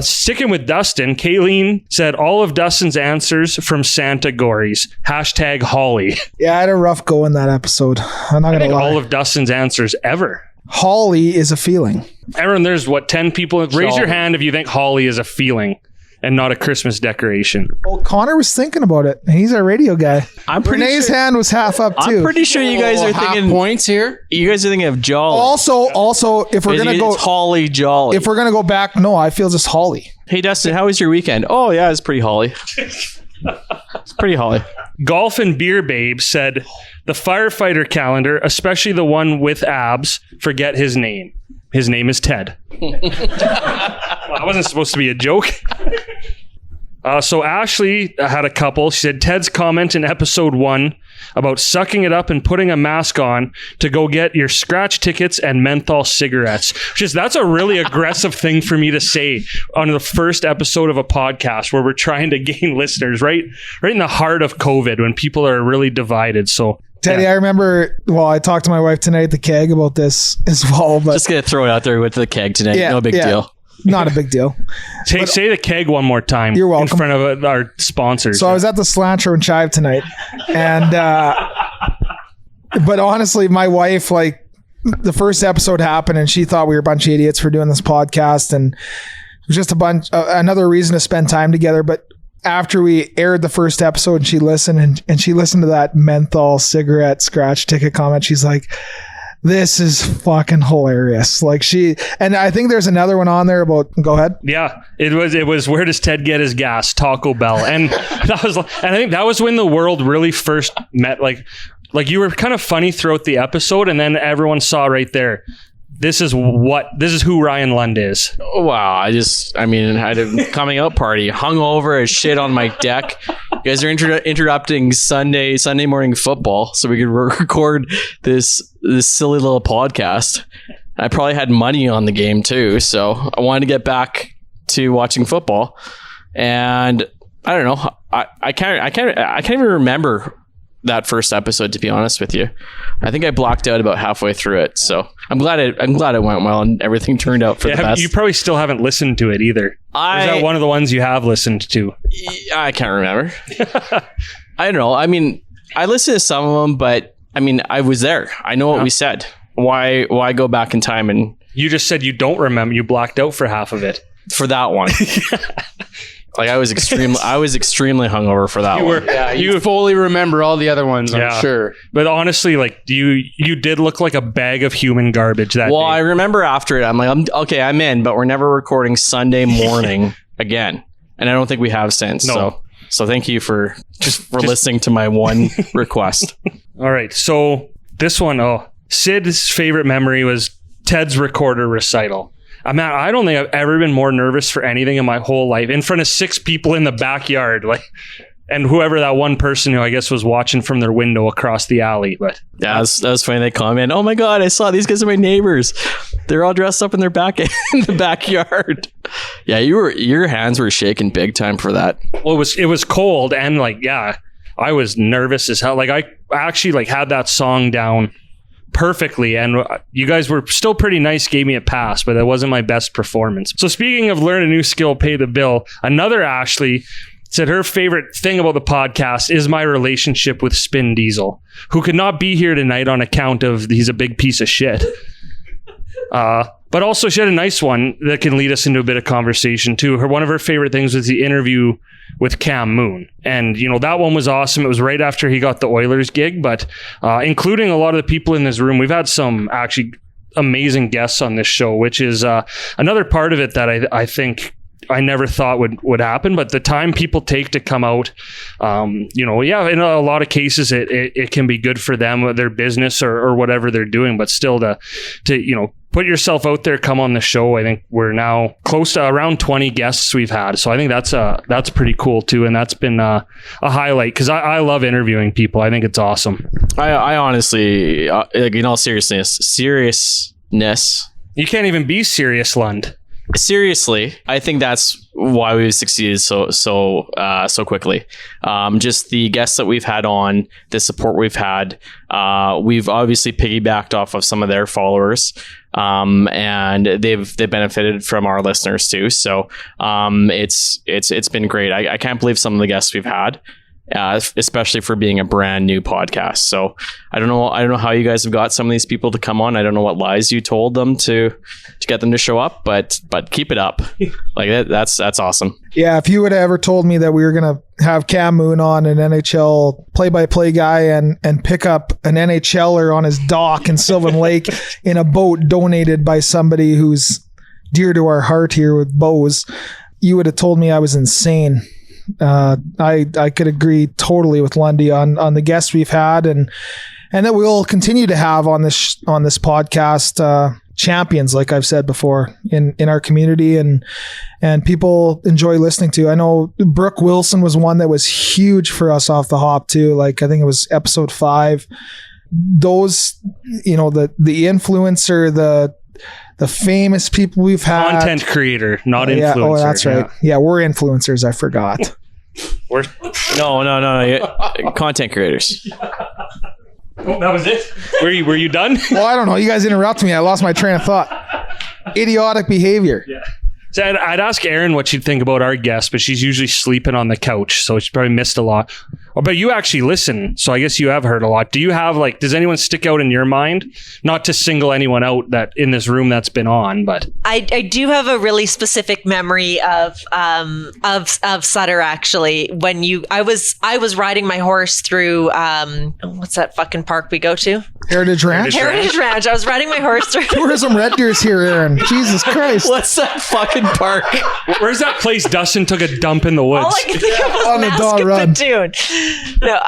Sticking with Dustin, Kayleen said all of Dustin's answers from Santa Gories. #Holly. Yeah, I had a rough go in that episode. I'm not I going to think lie. all of Dustin's answers ever. Holly is a feeling. Aaron, there's 10 people. Raise your hand if you think Holly is a feeling and not a Christmas decoration. Well, Konnor was thinking about it, and he's our radio guy. I'm pretty Renee's sure, hand was half up too. I'm pretty sure you guys are half thinking points here. You guys are thinking of Jolly. Also, if we're gonna go, it's Holly Jolly. if we're gonna go back, no, I feel just Holly. Hey Dustin, how was your weekend? Oh yeah, it's pretty Holly. It's pretty Holly. Golf and Beer Babe said the firefighter calendar, especially the one with abs, forget his name. His name is Ted. Well, that wasn't supposed to be a joke. So Ashley had a couple. She said Ted's comment in episode 1 about sucking it up and putting a mask on to go get your scratch tickets and menthol cigarettes. That's a really aggressive thing for me to say on the first episode of a podcast where we're trying to gain listeners, right in the heart of COVID when people are really divided. So Teddy, I remember, I talked to my wife tonight at the keg about this as well. But Just gonna throw it out there with the keg tonight. No big deal. Not a big deal. Say the keg one more time. You're welcome. In front of our sponsors. So I was at the Cilantro Chive tonight, and but honestly, my wife, like, the first episode happened, and she thought we were a bunch of idiots for doing this podcast, and it was just another reason to spend time together. But after we aired the first episode, and she listened, and she listened to that menthol cigarette scratch ticket comment, she's like, this is fucking hilarious. Like, and I think there's another one on there about, go ahead. Yeah, it was where does Ted get his gas? Taco Bell. And I think that was when the world really first met. Like you were kind of funny throughout the episode, and then everyone saw right there, this is who Ryan Lund is. Oh, wow. I had a coming out party, hung over as shit on my deck. You guys are interrupting Sunday morning football so we could record this silly little podcast. I probably had money on the game too, so I wanted to get back to watching football. And I don't know. I can't even remember that first episode, to be honest with you. I think I blocked out about halfway through it, so I'm glad it went well and everything turned out for the best. You probably still haven't listened to it either. Is that one of the ones you have listened to? I can't remember. I don't know. I mean, I listened to some of them, but I mean, I was there. I know what we said. Why go back in time? And you just said you don't remember. You blocked out for half of it. For that one. Like, I was extremely hungover for that one. Yeah, you fully remember all the other ones, I'm sure. But honestly, like, you did look like a bag of human garbage that day. Well, I remember after it, I'm like, I'm in, but we're never recording Sunday morning again. And I don't think we have since. No. So thank you for listening to my one request. All right. So this one, Sid's favorite memory was Ted's recorder recital. I don't think I've ever been more nervous for anything in my whole life, in front of 6 people in the backyard, and whoever that one person who I guess was watching from their window across the alley. But yeah, that was funny. They comment, "Oh my god, I saw these guys are my neighbors. They're all dressed up in their in the backyard." Yeah, your hands were shaking big time for that. Well, it was cold, and I was nervous as hell. Like, I actually had that song down perfectly, and you guys were still pretty nice, gave me a pass, but that wasn't my best performance. So speaking of learn a new skill, pay the bill, another Ashley said her favorite thing about the podcast is my relationship with Spin Diesel, who could not be here tonight on account of he's a big piece of shit. But also she had a nice one that can lead us into a bit of conversation too. One of her favorite things was the interview with Cam Moon. And, that one was awesome. It was right after he got the Oilers gig, but including a lot of the people in this room, we've had some actually amazing guests on this show, which is another part of it that I think I never thought would happen. But the time people take to come out, in a lot of cases, it can be good for them, their business or whatever they're doing, but still to put yourself out there, come on the show. I think we're now close to around 20 guests we've had. So I think that's pretty cool too. And that's been a highlight because I love interviewing people. I think it's awesome. I honestly, in all seriousness, you can't even be serious, Lund. Seriously, I think that's why we've succeeded so quickly. Just the guests that we've had on, the support we've had. We've obviously piggybacked off of some of their followers, and they've benefited from our listeners too. So it's been great. I can't believe some of the guests we've had. Especially for being a brand new podcast. So I don't know how you guys have got some of these people to come on. I don't know what lies you told them to get them to show up, but keep it up. Like that's awesome. Yeah, if you would have ever told me that we were gonna have Cam Moon on, an NHL play-by-play guy, and pick up an NHLer on his dock in Sylvan Lake in a boat donated by somebody who's dear to our heart here with Bose, you would have told me I was insane. I could agree totally with Lundy on the guests we've had and that we'll continue to have on this podcast, champions, like I've said before, in our community and people enjoy listening to. I know Brooke Wilson was one that was huge for us off the hop too. Like I think it was episode 5. Those, the influencer, the famous people we've had. Content creator, not influencer. Yeah, oh, that's right. Yeah, we're influencers. I forgot. No. Content creators. Oh, that was it? Were you done? Well, I don't know. You guys interrupt me. I lost my train of thought. Idiotic behavior. Yeah. So I'd ask Erin what she'd think about our guest, but she's usually sleeping on the couch, so she probably missed a lot. Oh, but you actually listen, so I guess you have heard a lot. Do you have does anyone stick out in your mind? Not to single anyone out that in this room that's been on, but I do have a really specific memory of Sutter actually. When I was riding my horse through what's that fucking park we go to? Heritage Ranch. Heritage Ranch. I was riding my horse through. Tourism Red Deer's here, Aaron. Jesus Christ. What's that fucking park? Where's that place Dustin took a dump in the woods? All I can think of was On the Dawn Run. Platoon. No,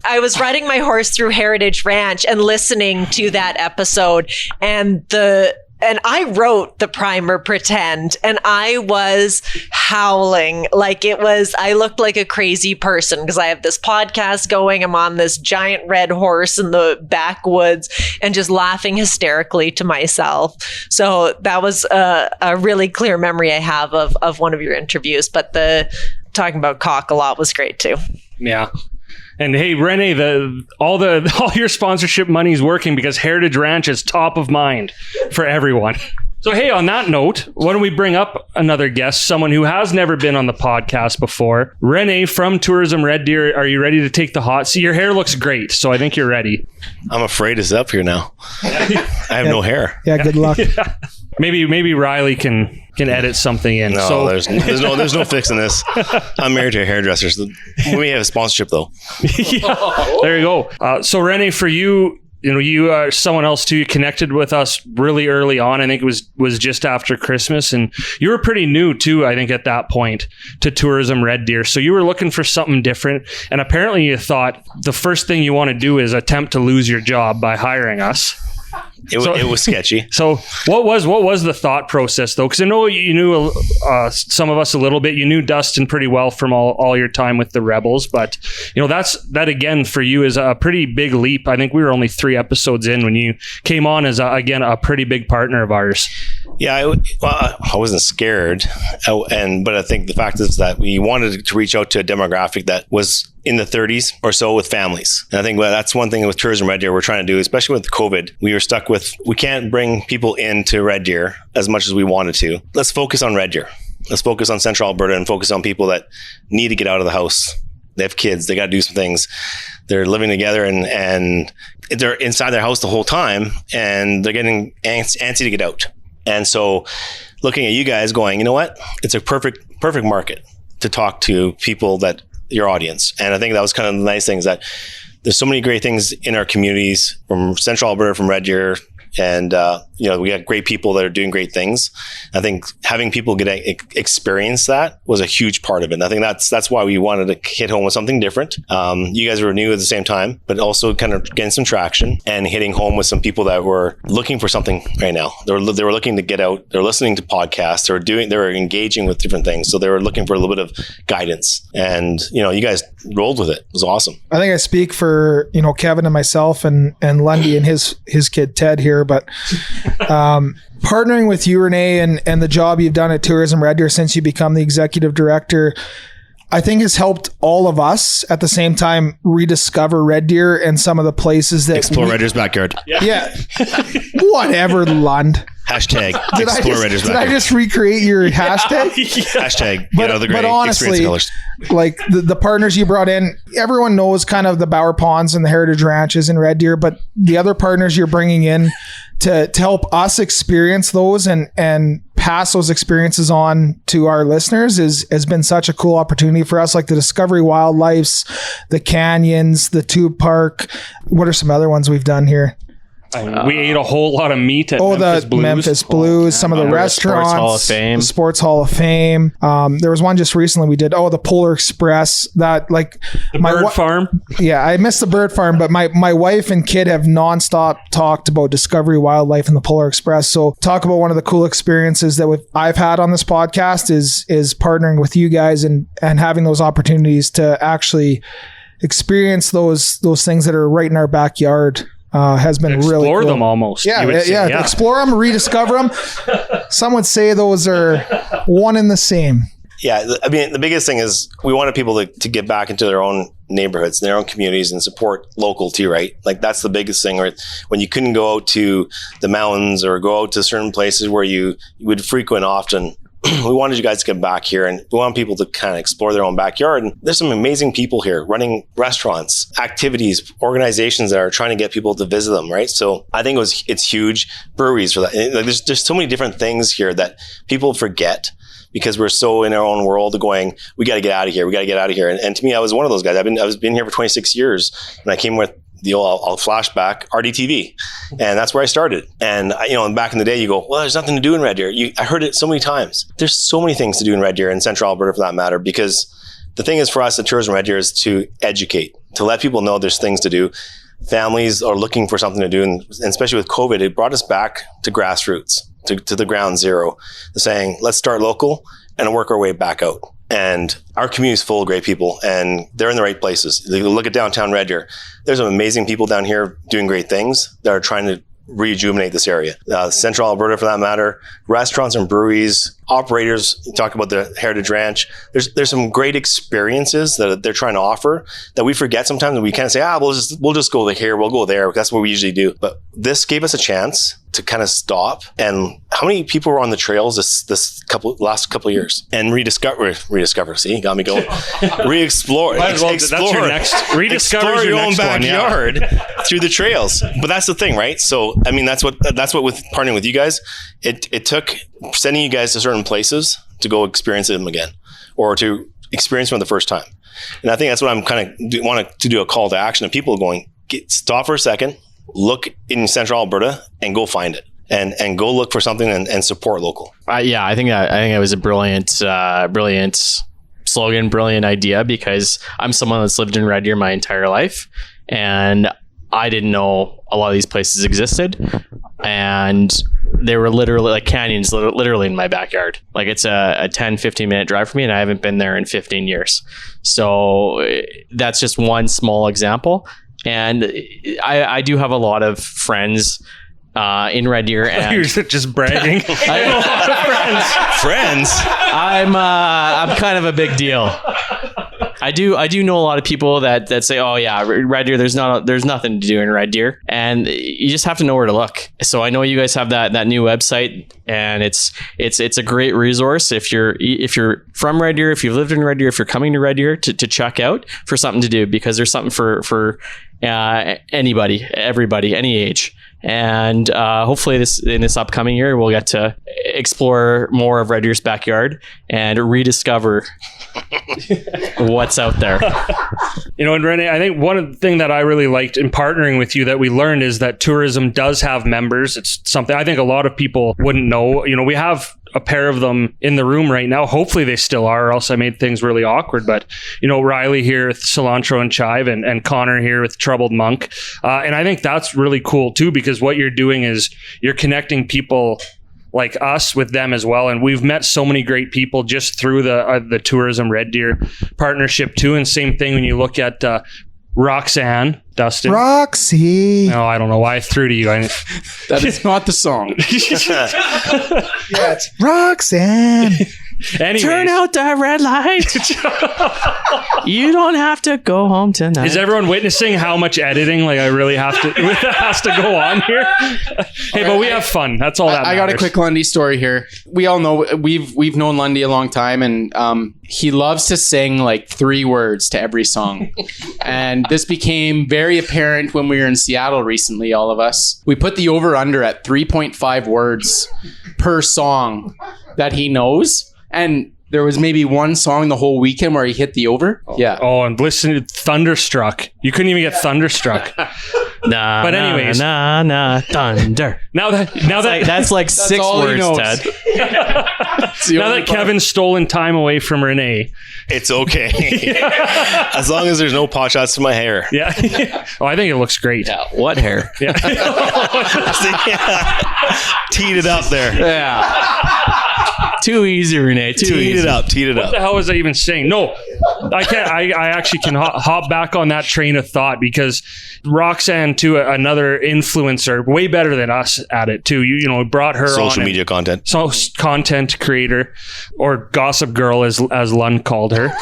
I was riding my horse through Heritage Ranch and listening to that episode, and I wrote the primer Pretend, and I was howling like I looked like a crazy person because I have this podcast going. I'm on this giant red horse in the backwoods and just laughing hysterically to myself. So that was a really clear memory I have of one of your interviews, but the talking about cock a lot was great too. Yeah. And hey, Rene, all your sponsorship money is working because Heritage Ranch is top of mind for everyone. So hey, on that note, why don't we bring up another guest, someone who has never been on the podcast before. Rene from Tourism Red Deer, are you ready to take the hot seat? Your hair looks great, so I think you're ready. I'm afraid it's up here now. I have no hair. Yeah, good luck. Yeah. Maybe Ryley can edit something in. No, So there's no fixing this. I'm married to a hairdresser. So we have a sponsorship though. yeah, there you go. So Rene, for you, you are someone else too. You connected with us really early on. I think it was just after Christmas, and you were pretty new too. I think at that point to Tourism Red Deer, so you were looking for something different. And apparently, you thought the first thing you want to do is attempt to lose your job by hiring us. It was sketchy. So what was the thought process though? Because I know you knew some of us a little bit. You knew Dustin pretty well from all your time with the Rebels, but that again for you is a pretty big leap. I think we were only 3 episodes in when you came on as a pretty big partner of ours. Yeah, I wasn't scared, but I think the fact is that we wanted to reach out to a demographic that was in the 30s or so with families. And I think that's one thing with Tourism Red Deer we're trying to do, especially with COVID. We were stuck with, we can't bring people into Red Deer as much as we wanted to. Let's focus on Red Deer. Let's focus on Central Alberta and focus on people that need to get out of the house. They have kids. They got to do some things. They're living together and they're inside their house the whole time and they're getting antsy to get out. And so looking at you guys going, you know what? It's a perfect market to talk to people that your audience. And I think that was kind of the nice things that there's so many great things in our communities from Central Alberta, from Red Deer. And, we got great people that are doing great things. I think having people get experience that was a huge part of it. And I think that's why we wanted to hit home with something different. You guys were new at the same time, but also kind of getting some traction and hitting home with some people that were looking for something right now. They were looking to get out. They're listening to podcasts. They were engaging with different things. So they were looking for a little bit of guidance. And, you guys rolled with it. It was awesome. I think I speak for, Kevin and myself and Lundy and his kid Ted here, but partnering with you, Rene, and the job you've done at Tourism Red Deer since you become the executive director, I think has helped all of us at the same time rediscover Red Deer and some of the places that explore Red Deer's backyard. Yeah. Whatever, Lund. Hashtag explore Red Deer's backyard. Did I just recreate your hashtag? Hashtag get out of the gray, but honestly, colors. Like the partners you brought in, everyone knows kind of the Bower Ponds and the Heritage Ranches in Red Deer, but the other partners you're bringing in to help us experience those and pass those experiences on to our listeners has been such a cool opportunity for us, like the Discovery Wildlifes, the Canyons, the Tube Park. What are some other ones we've done here? We ate a whole lot of meat at Memphis Blues. Memphis Blues, some of the restaurants, Sports Hall of Fame. the Sports Hall of Fame. There was one just recently we did. The Polar Express. That like the bird farm. Yeah, I missed the bird farm, but my wife and kid have nonstop talked about Discovery Wildlife and the Polar Express. So talk about one of the cool experiences that I've had on this podcast is partnering with you guys and having those opportunities to actually experience those things that are right in our backyard. Has been explore really cool. them almost. Yeah. Explore them, rediscover them. Some would say those are one and the same. Yeah, I mean, the biggest thing is we wanted people to get back into their own neighborhoods, their own communities, and support local too, right? Like that's the biggest thing, right? When you couldn't go out to the mountains or go out to certain places where you would frequent often, we wanted you guys to get back here, and we want people to kind of explore their own backyard. And there's some amazing people here running restaurants, activities, organizations that are trying to get people to visit them, right? So I think it's huge. Breweries for that. Like there's so many different things here that people forget because we're so in our own world going, we got to get out of here. We got to get out of here. And to me, I was one of those guys. I was been here for 26 years, and I came with the old, I'll flashback, RDTV. And that's where I started. And, back in the day, you go, well, there's nothing to do in Red Deer. I heard it so many times. There's so many things to do in Red Deer and Central Alberta for that matter, because the thing is for us at Tourism Red Deer is to educate, to let people know there's things to do. Families are looking for something to do. And especially with COVID, it brought us back to grassroots, to the ground zero, to saying, let's start local and work our way back out. And our community is full of great people, and they're in the right places. You look at downtown Red Deer. There's some amazing people down here doing great things that are trying to rejuvenate this area. Central Alberta, for that matter, restaurants and breweries, operators. You talk about the Heritage Ranch. There's some great experiences that they're trying to offer that we forget sometimes, and we kind of say, we'll just go here, we'll go there. That's what we usually do. But this gave us a chance to kind of stop. And how many people were on the trails this last couple of years and rediscover? See, you got me going. Re-explore, explore. That's your next. Rediscover Explore your own backyard one, through the trails. But that's the thing, right? So, I mean, that's what with partnering with you guys, it took sending you guys to certain places to go experience them again, or to experience them for the first time. And I think that's what I'm kind of want to do a call to action of people going, stop for a second, look in Central Alberta and go find it, and go look for something and support local. I think it was a brilliant slogan, brilliant idea, because I'm someone that's lived in Red Deer my entire life, and I didn't know a lot of these places existed, and they were literally like canyons, literally in my backyard. Like it's a 10-15 minute drive for me, and I haven't been there in 15 years. So that's just one small example. And I do have a lot of friends in Red Deer, and you're just bragging. Friends. I'm kind of a big deal. I do know a lot of people that say, oh yeah, Red Deer, there's nothing to do in Red Deer, and you just have to know where to look. So I know you guys have that new website, and it's a great resource if you're from Red Deer, if you've lived in Red Deer, if you're coming to Red Deer to check out for something to do, because there's something for anybody, everybody, any age. And hopefully in this upcoming year, we'll get to explore more of Red Deer's backyard and rediscover what's out there. And Rene, I think one thing that I really liked in partnering with you that we learned is that tourism does have members. It's something I think a lot of people wouldn't know. We have a pair of them in the room right now. Hopefully they still are, or else I made things really awkward. But, Ryley here with Cilantro and Chive, and Konnor here with Troubled Monk. And I think that's really cool too, because what you're doing is you're connecting people like us with them as well. And we've met so many great people just through the Tourism Red Deer partnership too. And same thing when you look at Roxanne, Dustin. Roxy. No, I don't know why I threw to you. That is not the song. Yeah, it's Roxanne. Anyways. Turn out the red light. You don't have to go home tonight. Is everyone witnessing how much editing I really have to has to go on here? Hey, but we have fun. That's all that matters. I got a quick Lundy story here. We all know we've known Lundy a long time, and he loves to sing 3 words to every song. And this became very apparent when we were in Seattle recently, all of us. We put the over-under at 3.5 words per song that he knows. And there was maybe one song the whole weekend where he hit the over. Yeah. Oh, and listen to Thunderstruck. You couldn't even get Thunderstruck. Nah, but anyways, thunder. Now that's 6 words, Ted. Now that Kevin's stolen time away from Rene, it's okay. As long as there's no pot shots to my hair. Yeah. Oh, I think it looks great. Yeah. What hair? Yeah. Teed it up there. Yeah. Too easy, Rene. Teed it up. What the hell was I even saying? No, I can't. I actually can hop back on that train of thought, because Roxanne, too, another influencer, way better than us at it too. You brought her social on media content. So content creator, or gossip girl, as Lund called her.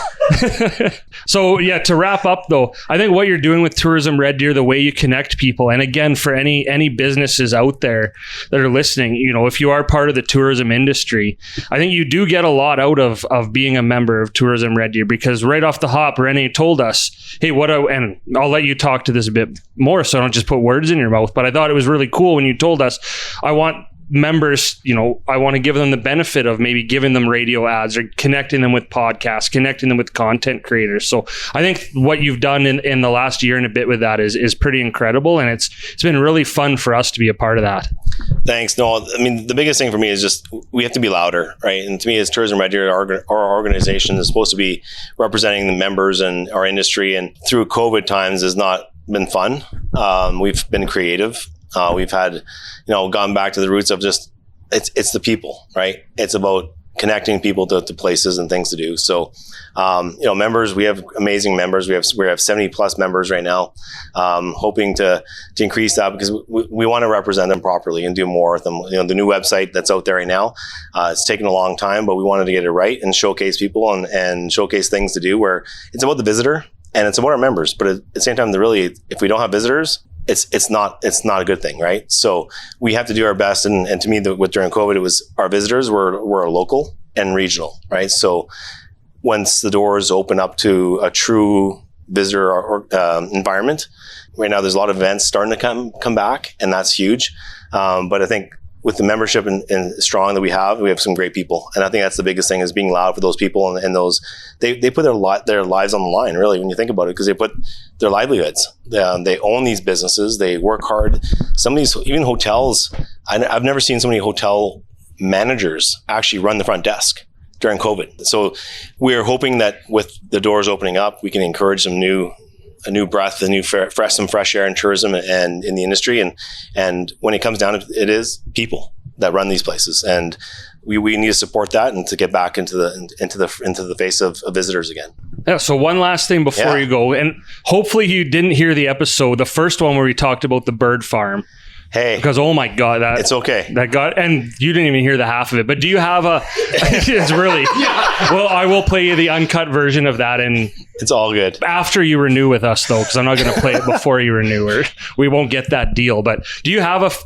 So yeah, to wrap up though, I think what you're doing with Tourism Red Deer, the way you connect people, and again, for any businesses out there that are listening, if you are part of the tourism industry, I think you do get a lot out of being a member of Tourism Red Deer, because right off the hop, Rene told us, hey, and I'll let you talk to this a bit more so I don't just put words in your mouth, but I thought it was really cool when you told us, I want members, I want to give them the benefit of maybe giving them radio ads or connecting them with podcasts, connecting them with content creators. So I think what you've done in the last year and a bit with that is pretty incredible. And it's been really fun for us to be a part of that. Thanks. No, I mean, the biggest thing for me is just, we have to be louder, right? And to me, as Tourism Red Deer, our organization is supposed to be representing the members and our industry. And through COVID times has not been fun. We've been creative. We've had, gone back to the roots of just, it's the people, right? It's about connecting people to places and things to do. So, members, we have amazing members. We have 70 plus members right now, hoping to increase that, because we want to represent them properly and do more with them. The new website that's out there right now, it's taken a long time, but we wanted to get it right and showcase people and showcase things to do, where it's about the visitor and it's about our members. But at the same time, if we don't have visitors, it's not a good thing, right? So we have to do our best. And to me, during COVID, it was our visitors were local and regional, right? So once the doors open up to a true visitor environment, right now there's a lot of events starting to come back, and that's huge. But I think with the membership and strong that we have some great people. And I think that's the biggest thing, is being loud for those people, and those, they put their lives on the line, really, when you think about it, because they put their livelihoods. They own these businesses. They work hard. Some of these, even hotels, I've never seen so many hotel managers actually run the front desk during COVID. So we're hoping that with the doors opening up, we can encourage a new breath, some fresh air in tourism and in the industry. And when it comes down to it, is people that run these places, and we need to support that and to get back into the face of visitors again. Yeah. So one last thing before you go, and hopefully you didn't hear the episode, the first one where we talked about the bird farm. Hey, because oh my god, it's okay. And you didn't even hear the half of it. But do you have a? It's really well. I will play you the uncut version of that, and it's all good after you renew with us, though, because I'm not going to play it before you renew, or we won't get that deal. But do you have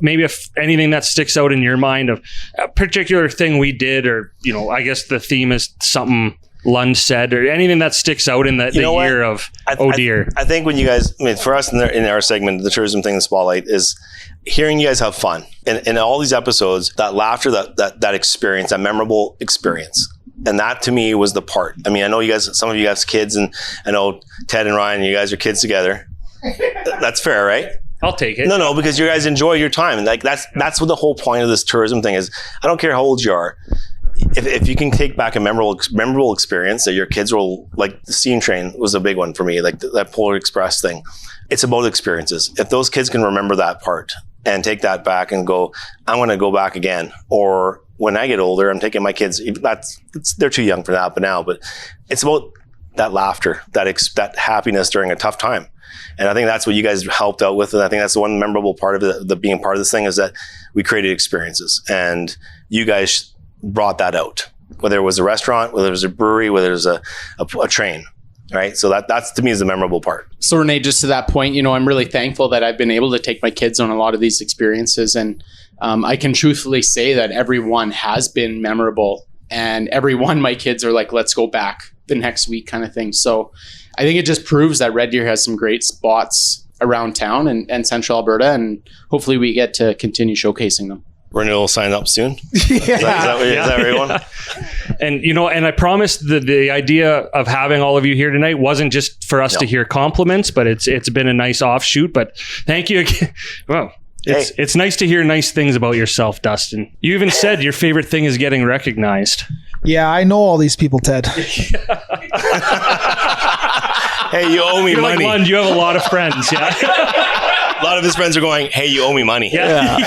anything that sticks out in your mind of a particular thing we did, or I guess the theme is something Lund said, or anything that sticks out in the year of Deer? I think when you guys, for us in our segment, the tourism thing, the spotlight, is hearing you guys have fun. And in all these episodes, that laughter, that experience, that memorable experience. And that to me was the part. I mean, I know some of you guys kids, and I know Ted and Ryan, you guys are kids together. That's fair, right? I'll take it. No, because you guys enjoy your time. And that's what the whole point of this tourism thing is. I don't care how old you are. If you can take back a memorable experience that your kids will, like the Steam Train was a big one for me, like that Polar Express thing. It's about experiences. If those kids can remember that part and take that back and go, I'm going to go back again. Or when I get older, I'm taking my kids, they're too young for that, but it's about that laughter, that happiness during a tough time. And I think that's what you guys helped out with. And I think that's the one memorable part of the being part of this thing, is that we created experiences, and you guys brought that out, whether it was a restaurant, whether it was a brewery, whether it was a train. Right. So that's to me is the memorable part. So Rene, just to that point, I'm really thankful that I've been able to take my kids on a lot of these experiences. And I can truthfully say that everyone has been memorable, and every one my kids are like, let's go back the next week kind of thing. So I think it just proves that Red Deer has some great spots around town and central Alberta, and hopefully we get to continue showcasing them. Rene will sign up soon. Yeah. Is that everyone? And and I promised the idea of having all of you here tonight wasn't just for us to hear compliments, but it's been a nice offshoot. But thank you again. Well, it's nice to hear nice things about yourself, Dustin. You even said your favorite thing is getting recognized. Yeah, I know all these people, Ted. Hey, you owe me money. Like Lund, you have a lot of friends, yeah. A lot of his friends are going, hey, you owe me money. Yeah.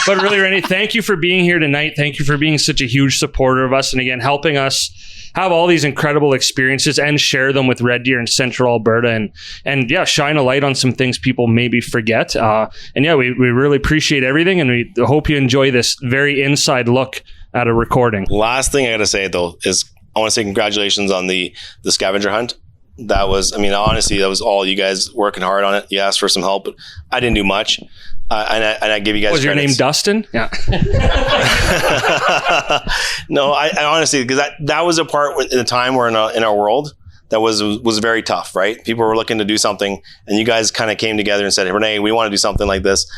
But really, Rene, thank you for being here tonight. Thank you for being such a huge supporter of us. And again, helping us have all these incredible experiences and share them with Red Deer in Central Alberta, and shine a light on some things people maybe forget. We really appreciate everything, and we hope you enjoy this very inside look at a recording. Last thing I got to say, though, is I want to say congratulations on the scavenger hunt. That was, I mean, honestly, that was all you guys working hard on it. You asked for some help, but I didn't do much. And I give you guys Was your name Dustin? Yeah. No, I honestly, because that was a part in a time where in our world that was very tough, right? People were looking to do something, and you guys kind of came together and said, hey, Rene, we want to do something like this.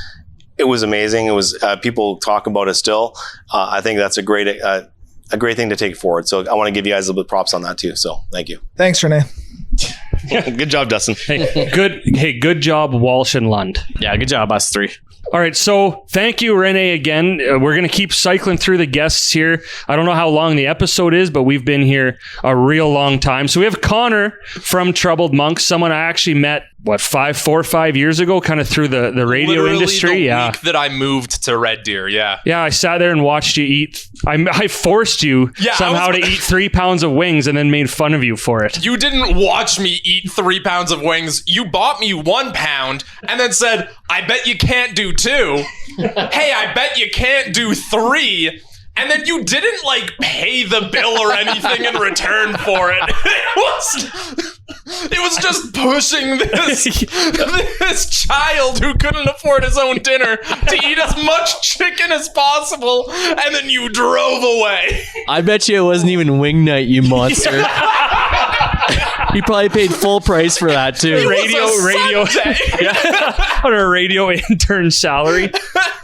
It was amazing. It was people talk about it still. I think that's a great thing to take forward. So I want to give you guys a little bit of props on that too. So thank you. Thanks, Rene. Good job, Dustin. Good job, Walsh and Lund. Yeah, good job, us three. All right, so thank you, Rene, again. We're going to keep cycling through the guests here. I don't know how long the episode is, but we've been here a real long time. So we have Konnor from Troubled Monk, someone I actually met, 4 or 5 years ago, kind of through the radio Literally industry. The week that I moved to Red Deer, yeah. Yeah, I sat there and watched you eat. I forced you somehow to eat 3 pounds of wings and then made fun of you for it. You didn't watch me eat 3 pounds of wings. You bought me 1 pound and then said, I bet you can't do 2. Hey, I bet you can't do 3. And then you didn't pay the bill or anything in return for it. It was just pushing this child who couldn't afford his own dinner to eat as much chicken as possible, and then you drove away. I bet you it wasn't even wing night, you monster. You probably paid full price for that too. Radio on a radio intern salary.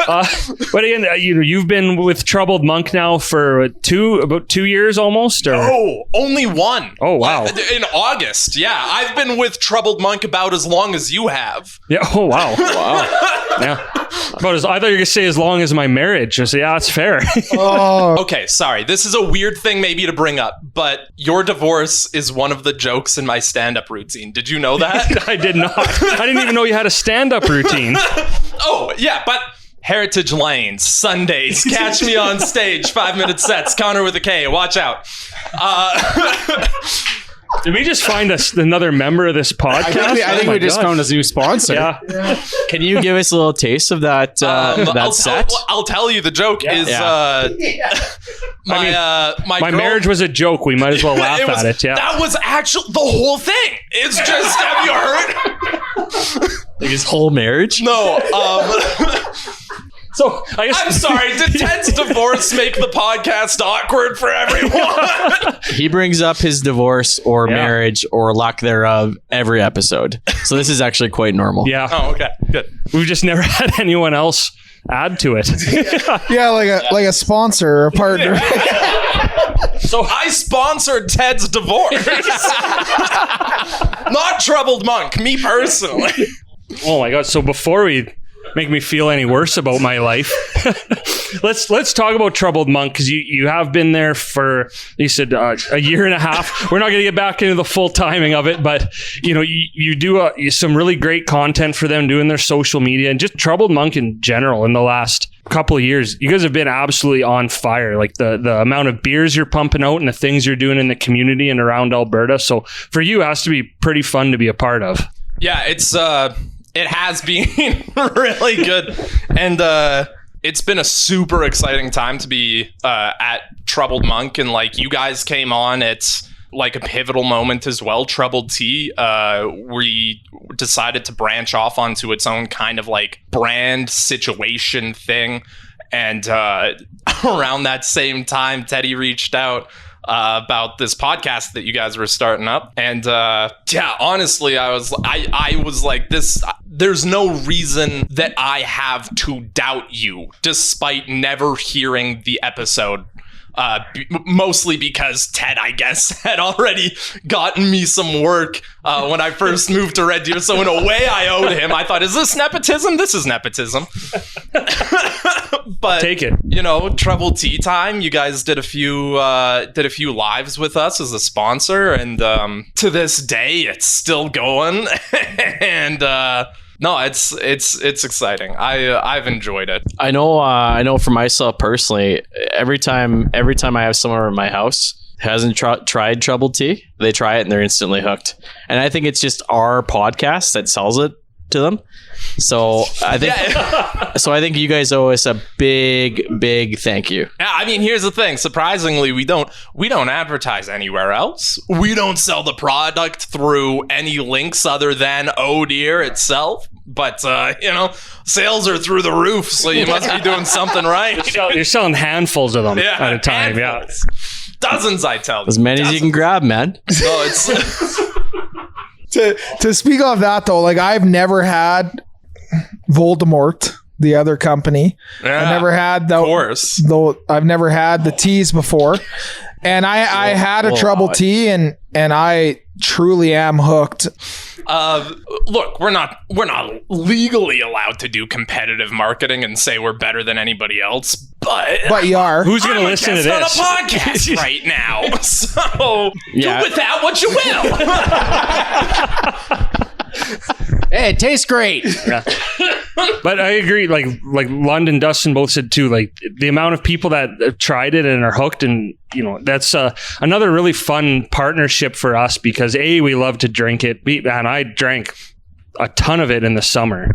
But again, you've been with Troubled Monk now for about 2 years almost, or only 1. Oh wow! In August, yeah, I've been with Troubled Monk about as long as you have. Yeah. Oh wow! Yeah. I thought you were gonna say as long as my marriage. I said, yeah, that's fair. Okay, sorry. This is a weird thing maybe to bring up, but your divorce is one of the jokes in my stand-up routine. Did you know that? I did not. I didn't even know you had a stand-up routine. Oh yeah, but. Heritage Lanes, Sundays, catch me on stage, 5-minute sets, Konnor with a K, watch out. Did we just find another member of this podcast? I think we just found a new sponsor. Yeah. Can you give us a little taste of that set? I'll tell you, the joke is my marriage was a joke. We might as well laugh at it. Yeah. That was actually the whole thing. It's just, have you heard? His whole marriage? No. So I'm sorry. Did Ted's divorce make the podcast awkward for everyone? He brings up his divorce or marriage or lack thereof every episode. So this is actually quite normal. Yeah. Oh, okay. Good. We've just never had anyone else add to it. Yeah, like a sponsor or a partner. So I sponsored Ted's divorce. Not Troubled Monk, me personally. Oh my God. So before we make me feel any worse about my life, let's talk about Troubled Monk, because you have been there for, you said, a year and a half. We're not going to get back into the full timing of it, but you do some really great content for them, doing their social media, and just Troubled Monk in general. In the last couple of years, you guys have been absolutely on fire. Like the amount of beers you're pumping out and the things you're doing in the community and around Alberta. So for you, it has to be pretty fun to be a part of. Yeah, it has been really good. And it's been a super exciting time to be at Troubled Monk. And you guys came on, it's a pivotal moment as well. Troubled Tea, we decided to branch off onto its own kind of brand situation thing. And around that same time, Teddy reached out about this podcast that you guys were starting up, and honestly, I was like, this. There's no reason that I have to doubt you, despite never hearing the episode. Mostly because Ted, I guess, had already gotten me some work when I first moved to Red Deer. So in a way, I owed him. I thought, is this nepotism? This is nepotism. But take it. Troubled Tea Time. You guys did a few lives with us as a sponsor, and to this day, it's still going. And no, it's exciting. I've enjoyed it. I know for myself personally, every time I have someone in my house who hasn't tried Troubled Tea, they try it and they're instantly hooked. And I think it's just our podcast that sells it to them. So I think you guys owe us a big thank you. Yeah, I mean, here's the thing. Surprisingly, we don't advertise anywhere else. We don't sell the product through any links other than Oh Dear itself. But sales are through the roof, so you must be doing something right. You're selling handfuls of them at a time. Handfuls. Yeah, dozens. I tell you, as many as you can grab, man. So it's. To speak of that though, like I've never had Voldemort, the other company. Yeah, I never had of course. though I've never had the teas before. And I had a Troubled tea and I truly am hooked. Look, we're not legally allowed to do competitive marketing and say we're better than anybody else, but you are. Who's going to listen to this on a podcast right now? So do with that what you will. Hey, it tastes great. Yeah. But I agree. Like Lund and Dustin both said too. Like the amount of people that have tried it and are hooked, and that's another really fun partnership for us because we love to drink it. And I drank a ton of it in the summer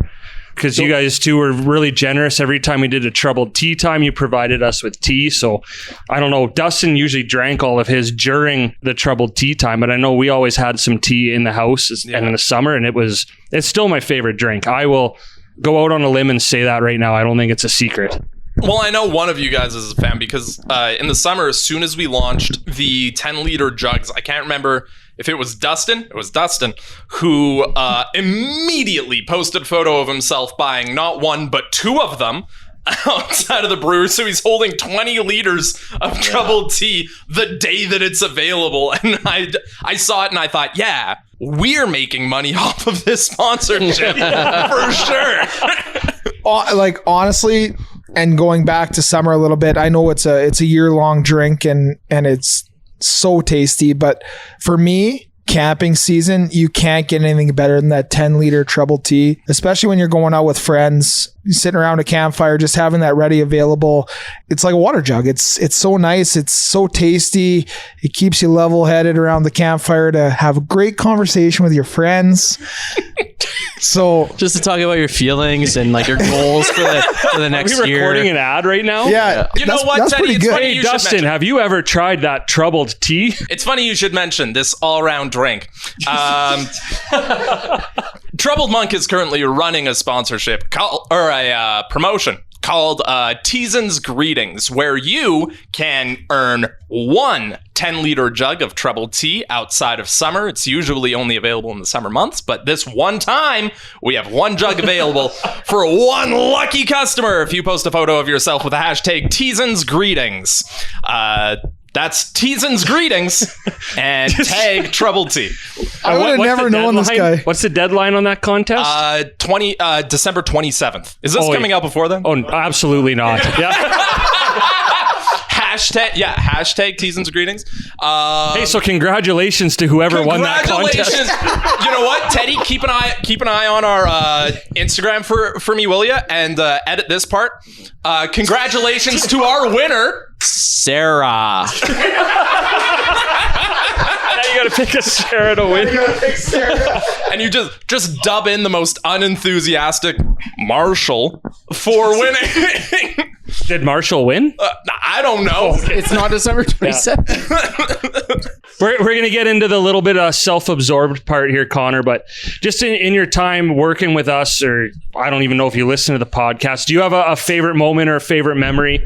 because you guys too were really generous. Every time we did a Troubled tea time, you provided us with tea. So I don't know. Dustin usually drank all of his during the Troubled tea time, but I know we always had some tea in the house and in the summer, and it's still my favorite drink. I will go out on a limb and say that right now. I don't think it's a secret. Well, I know one of you guys is a fan because in the summer, as soon as we launched the 10-liter jugs, I can't remember if it was Dustin. It was Dustin who immediately posted a photo of himself buying not one, but two of them outside of the brewery. So he's holding 20 liters of Troubled tea the day that it's available. And I saw it and I thought, yeah, we're making money off of this sponsorship for sure. Like honestly, and going back to summer a little bit, I know it's a year-long drink and it's so tasty, but for me, camping season, you can't get anything better than that 10-liter Troubled tea, especially when you're going out with friends, sitting around a campfire, just having that ready available. It's like a water jug. It's so nice. It's so tasty. It keeps you level-headed around the campfire to have a great conversation with your friends. So just to talk about your feelings and like your goals for the next year. Are we recording an ad right now? Yeah. You know what, that's Teddy? pretty It's good. funny Hey, Dustin, have you ever tried that Troubled tea? It's funny you should mention this all-around drink. Troubled Monk is currently running a sponsorship or a promotion called Teason's Greetings, where you can earn one 10-liter jug of Troubled tea outside of summer. It's usually only available in the summer months, but this one time we have one jug available for one lucky customer if you post a photo of yourself with the hashtag Teason's Greetings. That's Teason's Greetings and tag Troubled tea. I would have never known this guy. What's the deadline on that contest? December 27th. Is this coming out before then? Oh, absolutely not. Yeah. Hashtag Teason's Greetings. Hey, so congratulations to whoever won that contest. You know what, Teddy? Keep an eye on our Instagram for me, will ya? And edit this part. Congratulations to our winner, Sarah. Now you gotta pick a Sarah to win. And you just dub in the most unenthusiastic Marshall for winning. Did Marshall win? I don't know. It's not December 27th. We're going to get into the little bit of self-absorbed part here, Konnor, but just in your time working with us, or I don't even know if you listen to the podcast, do you have a favorite moment or a favorite memory?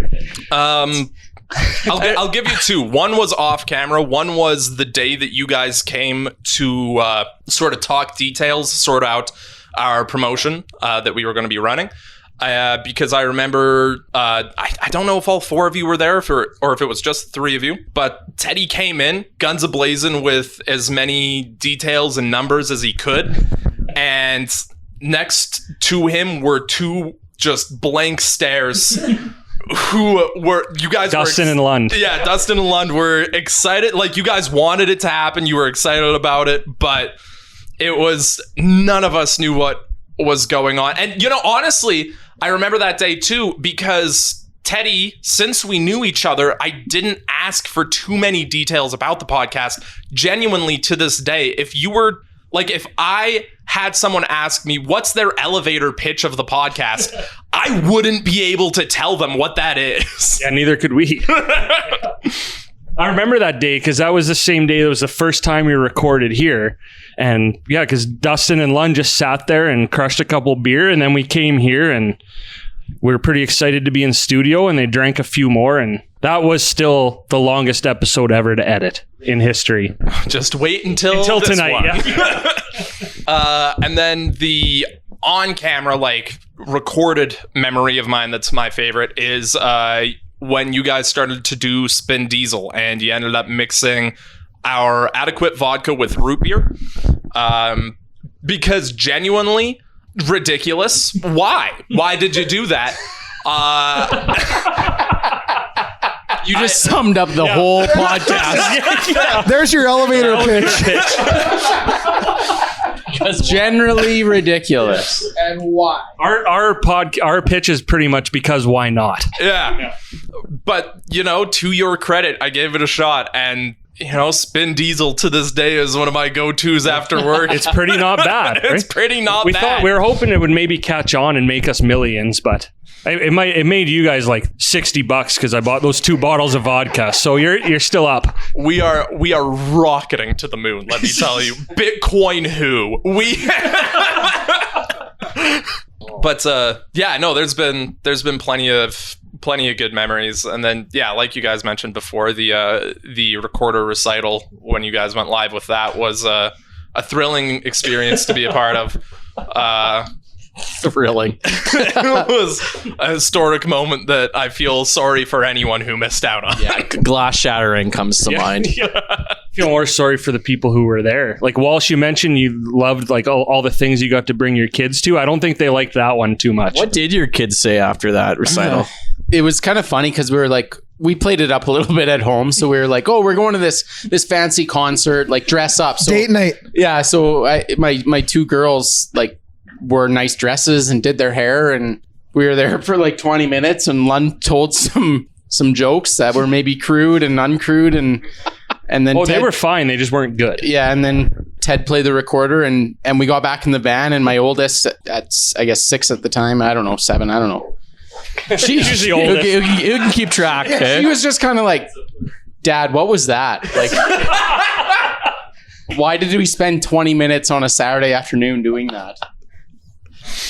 I'll give you two. One was off camera. One was the day that you guys came to sort of talk details, sort out our promotion that we were going to be running. Because I remember, I don't know if all four of you were there or if it was just three of you, but Teddy came in guns a-blazing with as many details and numbers as he could. And next to him were two just blank stares. Who were you guys? Dustin and Lund. Yeah, Dustin and Lund were excited. Like you guys wanted it to happen. You were excited about it, but it was none of us knew what was going on. And honestly, I remember that day too because Teddy, since we knew each other, I didn't ask for too many details about the podcast. Genuinely, to this day, if you were Like if I had someone ask me what's their elevator pitch of the podcast, I wouldn't be able to tell them what that is. Yeah, neither could we. I remember that day because that was the same day that was the first time we recorded here. And yeah, because Dustin and Lund just sat there and crushed a couple beer, and then we came here and we were pretty excited to be in studio, and they drank a few more, and that was still the longest episode ever to edit in history. Just wait until this tonight. one. Yeah. And then the on-camera, like recorded memory of mine that's my favorite is when you guys started to do Spin Diesel, and you ended up mixing our adequate vodka with root beer. Because genuinely ridiculous. Why did you do that? You just summed up the whole podcast. There's your elevator pitch. Generally ridiculous. And why? Our pitch is pretty much because why not? Yeah. But, to your credit, I gave it a shot, and Spin Diesel to this day is one of my go-tos after work. It's pretty not bad. Right? It's pretty not we bad. We were hoping it would maybe catch on and make us millions, but it made you guys like $60 because I bought those 2 bottles of vodka. So you're still up. We are rocketing to the moon, let me tell you. Bitcoin who? But there's been plenty of good memories. And then like you guys mentioned before, the recorder recital when you guys went live with that was a thrilling experience to be a part of. Thrilling. It was a historic moment that I feel sorry for anyone who missed out on. Yeah, glass shattering comes to mind. I feel more sorry for the people who were there. Like Walsh, you mentioned you loved like all the things you got to bring your kids to. I don't think they liked that one too much. What did your kids say after that recital? It was kind of funny because we played it up a little bit at home. So we were like, oh, we're going to this fancy concert, like dress up. So, date night. Yeah. So my 2 girls wore nice dresses and did their hair, and we were there for like 20 minutes, and Lund told some jokes that were maybe crude and uncrude, and then they were fine, they just weren't good. Yeah, and then Ted played the recorder, and we got back in the van, and my oldest at I guess 6 at the time, 7, I don't know. She's the oldest. You can keep track. Yeah, she was just kind of like, Dad, what was that? Like, why did we spend 20 minutes on a Saturday afternoon doing that?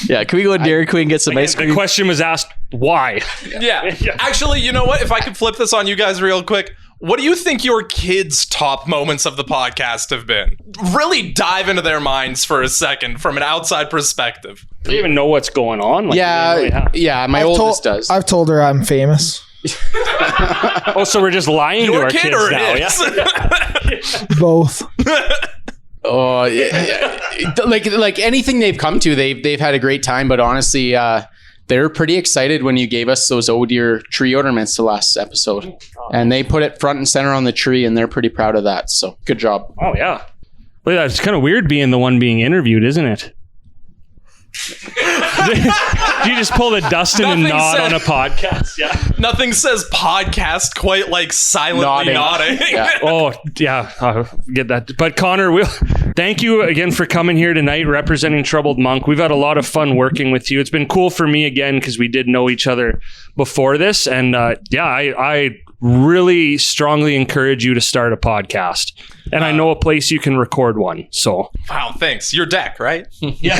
Yeah, can we go to Dairy Queen and get some ice cream? The question was asked, why? Yeah. Actually, you know what? If I could flip this on you guys real quick, what do you think your kids' top moments of the podcast have been? Really dive into their minds for a second from an outside perspective. Do you even know what's going on? Like, yeah, my oldest does. I've told her I'm famous. Oh, so we're just lying to our kid kids or now, yeah? Both. Oh, yeah. Like anything they've come to, they've had a great time. But honestly, they're pretty excited when you gave us those Oh Dear tree ornaments the last episode, and they put it front and center on the tree, and they're pretty proud of that. So good job. Oh yeah, look at that. It's kind of weird being the one being interviewed, isn't it? Do you just pull the Dustin and nod on a podcast? Yeah. Nothing says podcast quite like silently nodding. Yeah. Oh, yeah. I'll get that. But Konnor, thank you again for coming here tonight representing Troubled Monk. We've had a lot of fun working with you. It's been cool for me again because we did know each other before this. And I really strongly encourage you to start a podcast. And I know a place you can record one. So wow, thanks. Your deck, right? Yeah.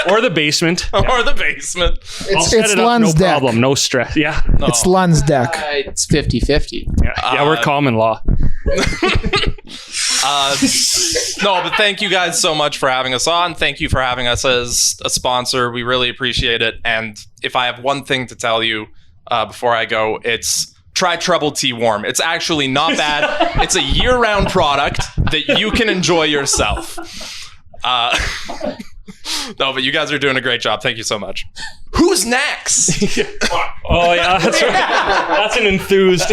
Or the basement. Or the basement. It's Lund's deck. Problem. No stress. Yeah. It's Lund's deck. It's 50-50. Yeah, we're common law. No, but thank you guys so much for having us on. Thank you for having us as a sponsor. We really appreciate it. And if I have one thing to tell you before I go, it's try Trouble Tea Warm. It's actually not bad. It's a year-round product that you can enjoy yourself. No, but you guys are doing a great job. Thank you so much. Who's next? Oh, yeah. That's right. That's an enthused.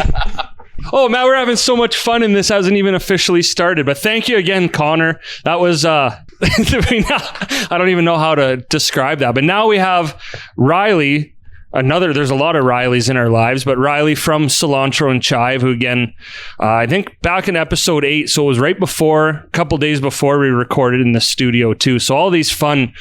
Oh, man, we're having so much fun and this hasn't even officially started. But thank you again, Konnor. That was, I don't even know how to describe that. But now we have Ryley, there's a lot of Ryleys in our lives, but Ryley from Cilantro and Chive, who again, I think back in episode 8, so it was right before, a couple days before we recorded in the studio too. So all these fun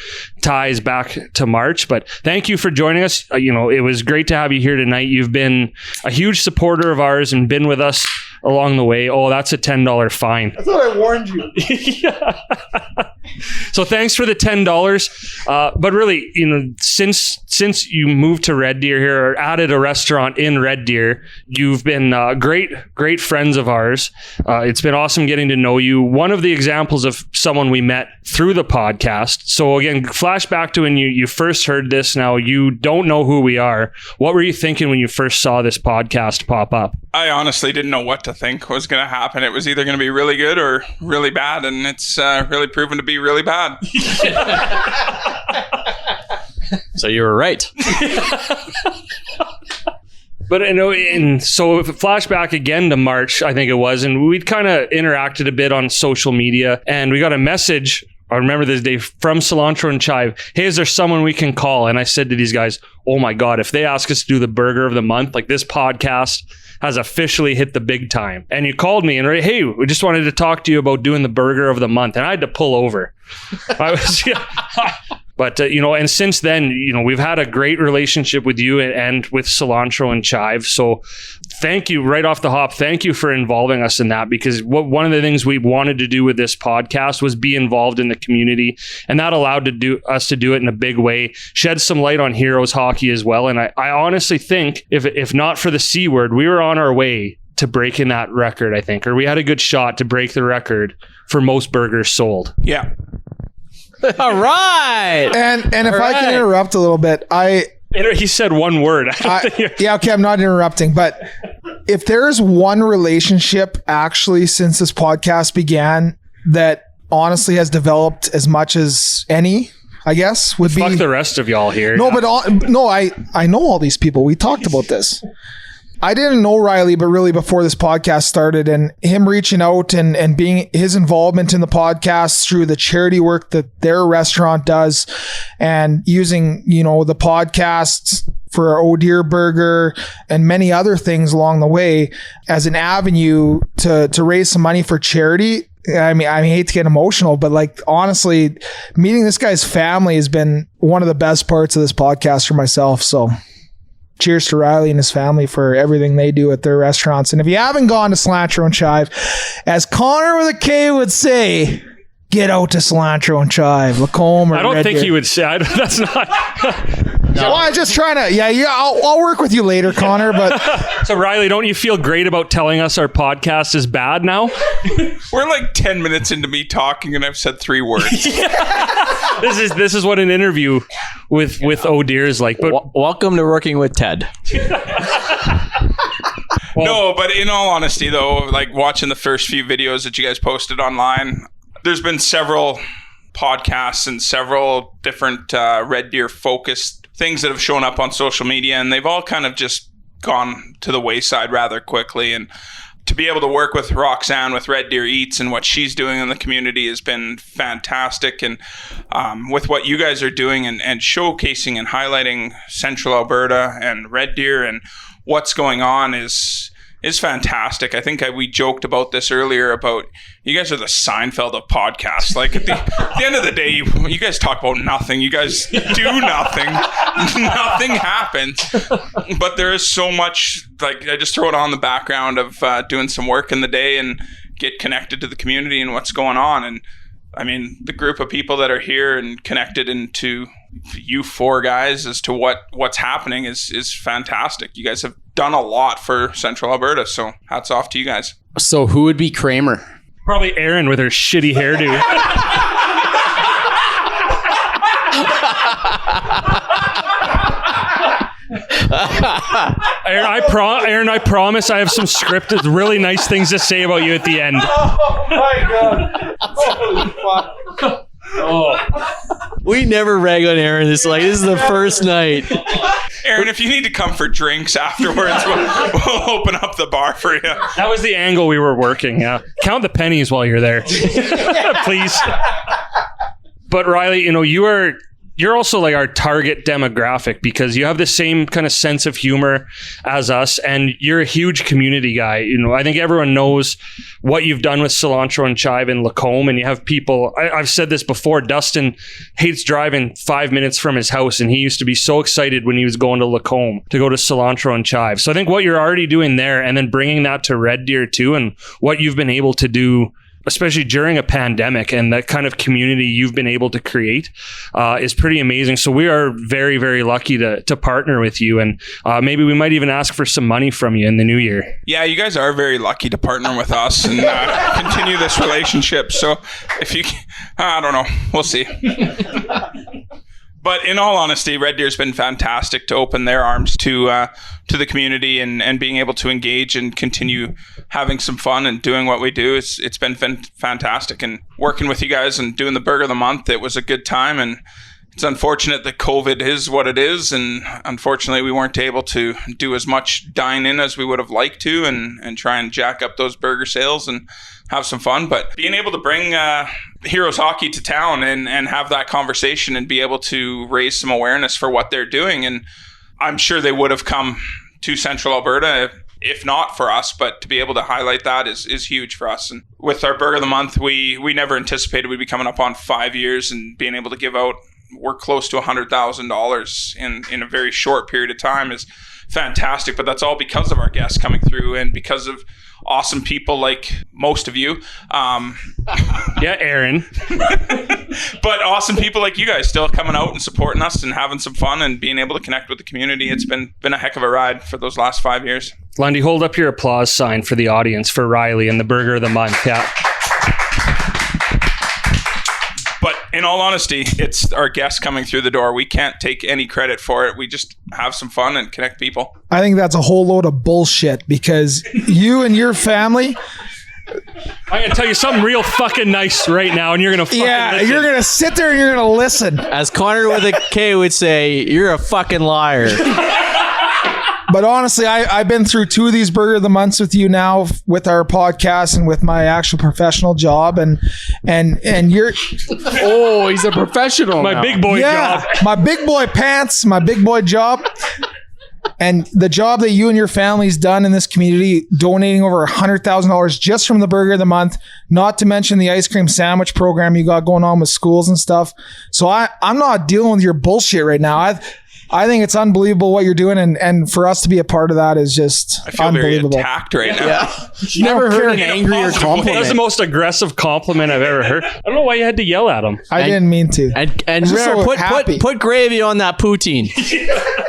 ties back to March, but thank you for joining us. It was great to have you here tonight. You've been a huge supporter of ours and been with us along the way. Oh, that's a $10 fine. I thought I warned you. Yeah. So thanks for the $10. But really, since you moved to Red Deer here, or added a restaurant in Red Deer, you've been great friends of ours. It's been awesome getting to know you. One of the examples of someone we met through the podcast. So again, flashback to when you first heard this. Now you don't know who we are. What were you thinking when you first saw this podcast pop up? I honestly didn't know what to think was going to happen. It was either going to be really good or really bad, and it's really proven to be really bad. So you were right. But so if it flashback again to March, I think it was, and we'd kind of interacted a bit on social media, and we got a message, I remember this day, from Cilantro and Chive. Hey, is there someone we can call? And I said to these guys, oh my God, if they ask us to do the burger of the month, like this podcast has officially hit the big time. And you called me and, hey, we just wanted to talk to you about doing the burger of the month. And I had to pull over. But, and since then, we've had a great relationship with you and with Cilantro and Chive. So thank you right off the hop. Thank you for involving us in that, because one of the things we wanted to do with this podcast was be involved in the community. And that allowed us to do it in a big way, shed some light on Heroes hockey as well. And I honestly think if not for the C word, we were on our way to breaking that record, I think, or we had a good shot to break the record for most burgers sold. Yeah. All right. And if I can interrupt a little bit, he said one word. Yeah, okay, I'm not interrupting, but if there's one relationship actually since this podcast began that honestly has developed as much as any, I guess, would be... Fuck the rest of y'all here. No, but I know all these people. We talked about this. I didn't know Ryley, but really before this podcast started, and him reaching out and being his involvement in the podcast through the charity work that their restaurant does, and using, the podcasts for our Oh Dear Burger and many other things along the way as an avenue to raise some money for charity. I mean, I hate to get emotional, but honestly, meeting this guy's family has been one of the best parts of this podcast for myself. So cheers to Ryley and his family for everything they do at their restaurants. And if you haven't gone to Cilantro and Chive, as Konnor with a K would say, get out to Cilantro and Chive, Lacombe or I don't Red think Deer. he would say. That's not. Well, I'm just trying to. I'll work with you later, Konnor. But So Ryley, don't you feel great about telling us our podcast is bad now? We're like 10 minutes into me talking, and I've said 3 words. This is what an interview with Oh Dear is like. But Welcome to working with Ted. No, but in all honesty, though, watching the first few videos that you guys posted online, there's been several podcasts and several different Red Deer focused things that have shown up on social media, and they've all kind of just gone to the wayside rather quickly. And to be able to work with Roxanne with Red Deer Eats and what she's doing in the community has been fantastic. And with what you guys are doing and showcasing and highlighting Central Alberta and Red Deer and what's going on is fantastic. I think we joked about this earlier about you guys are the Seinfeld of podcasts. At the end of the day, you guys talk about nothing. You guys do nothing. Nothing happens. But there is so much, I just throw it on the background of doing some work in the day and get connected to the community and what's going on. And I mean, the group of people that are here and connected into you 4 guys as to what's happening is fantastic. You guys have done a lot for Central Alberta, so hats off to you guys. So who would be Kramer? probably Erin with her shitty hairdo. Aaron, I promise I have some scripted, really nice things to say about you at the end. Oh my god! Holy fuck! Oh, we never rag on Aaron. This is the first night. Aaron, if you need to come for drinks afterwards, we'll open up the bar for you. That was the angle we were working. Yeah, count the pennies while you're there, please. But Ryley, you're also like our target demographic because you have the same kind of sense of humor as us, and you're a huge community guy. You know, I think everyone knows what you've done with Cilantro and Chive in Lacombe, and you have people, I've said this before, Dustin hates driving 5 minutes from his house, and he used to be so excited when he was going to Lacombe to go to Cilantro and Chive. So I think what you're already doing there, and then bringing that to Red Deer too, and what you've been able to do, especially during a pandemic, and that kind of community you've been able to create is pretty amazing. So we are very, very lucky to partner with you, and maybe we might even ask for some money from you in the new year. Yeah, you guys are very lucky to partner with us and continue this relationship. So if you, I don't know, we'll see. But in all honesty, Red Deer's been fantastic to open their arms to the community and being able to engage and continue having some fun and doing what we do. It's been fantastic. And working with you guys and doing the Burger of the Month, it was a good time. And it's unfortunate that COVID is what it is. And unfortunately, we weren't able to do as much dine-in as we would have liked to and try and jack up those burger sales and have some fun. But being able to bring Heroes Hockey to town and have that conversation and be able to raise some awareness for what they're doing. And I'm sure they would have come to Central Alberta if not for us, but to be able to highlight that is huge for us. And with our Burger of the Month, we never anticipated we'd be coming up on 5 years and being able to give out, we're close to $100,000 in a very short period of time is fantastic. But that's all because of our guests coming through and because of awesome people like most of you. Yeah, Aaron. But awesome people like you guys still coming out and supporting us and having some fun and being able to connect with the community. It's been a heck of a ride for those last 5 years. Lundy, hold up your applause sign for the audience for Ryley and the Burger of the Month. Yeah. But in all honesty, it's our guests coming through the door. We can't take any credit for it. We just have some fun and connect people. I think that's a whole load of bullshit because you and your family. I'm going to tell you something real fucking nice right now, and you're going to fucking listen. You're going to sit there and you're going to listen. As Konnor with a K would say, you're a fucking liar. But honestly, I've been through 2 of these Burger of the Months with you now with our podcast and with my actual professional job. And you're... Oh, he's a professional My now. big boy job. My big boy pants, my big boy job. And the job that you and your family's done in this community, donating over $100,000 just from the Burger of the Month, not to mention the ice cream sandwich program you got going on with schools and stuff. So I'm not dealing with your bullshit right now. I think it's unbelievable what you're doing, and for us to be a part of that is just I feel unbelievable. very attacked right now. Yeah. Never heard an angrier compliment. That was the most aggressive compliment I've ever heard. I don't know why you had to yell at him. I didn't mean to. And just remember, so happy. put gravy on that poutine.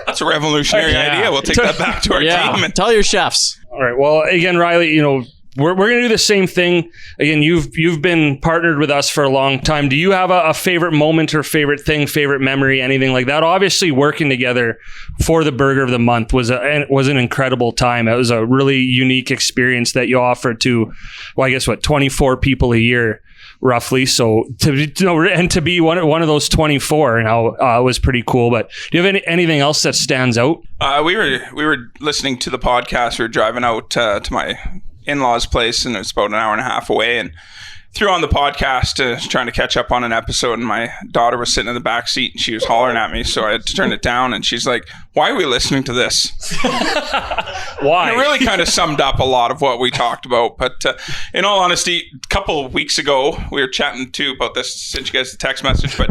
That's a revolutionary idea. We'll take that back to our team. And Tell your chefs. All right. Well, again, Ryley, we're going to do the same thing. Again, you've been partnered with us for a long time. Do you have a favorite moment or favorite thing, favorite memory, anything like that? Obviously, working together for the Burger of the Month was an incredible time. It was a really unique experience that you offered to, 24 people a year, roughly. So to be one of those 24 now was pretty cool. But do you have anything else that stands out? we were listening to the podcast. We were driving out to my in-laws' place, and it was about an hour and a half away, and threw on the podcast trying to catch up on an episode, and my daughter was sitting in the back seat and she was hollering at me, so I had to turn it down, and she's like, "Why are we listening to this?" Why? And it really kind of summed up a lot of what we talked about. But in all honesty, a couple of weeks ago we were chatting too about this, sent you guys the text message, but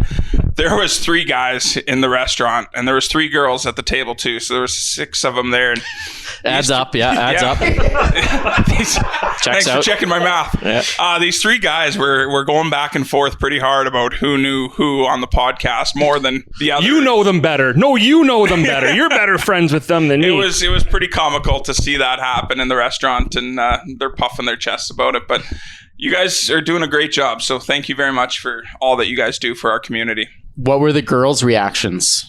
there was 3 guys in the restaurant and there was 3 girls at the table too, so there was 6 of them there. And Adds up. Thanks for checking my math. Yeah. These 3 guys were going back and forth pretty hard about who knew who on the podcast more than the other. You know them better. No, you know them better. You're better friends with them than me. It was pretty comical to see that happen in the restaurant, and they're puffing their chests about it. But you guys are doing a great job, so thank you very much for all that you guys do for our community. What were the girls' reactions?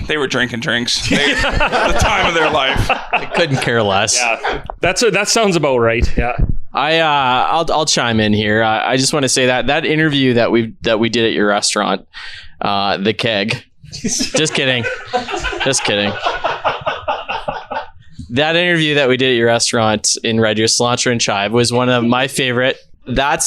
They were drinking drinks. The time of their life. I couldn't care less. Yeah, that sounds about right. Yeah. I'll chime in here. I just want to say that interview that we did at your restaurant, the keg. Just kidding. That interview that we did at your restaurant in Red Deer, Cilantro and Chive, was one of my favorite. That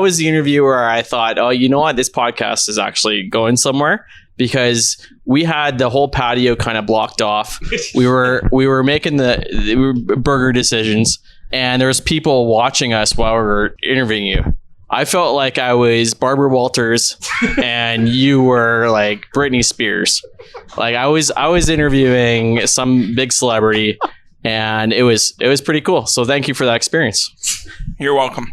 was the interview where I thought, oh, you know what? This podcast is actually going somewhere. because we had the whole patio kind of blocked off. We were making the burger decisions, and there was people watching us while we were interviewing you. I felt like I was Barbara Walters and you were like Britney Spears. Like I was interviewing some big celebrity, and it was pretty cool. So thank you for that experience. You're welcome.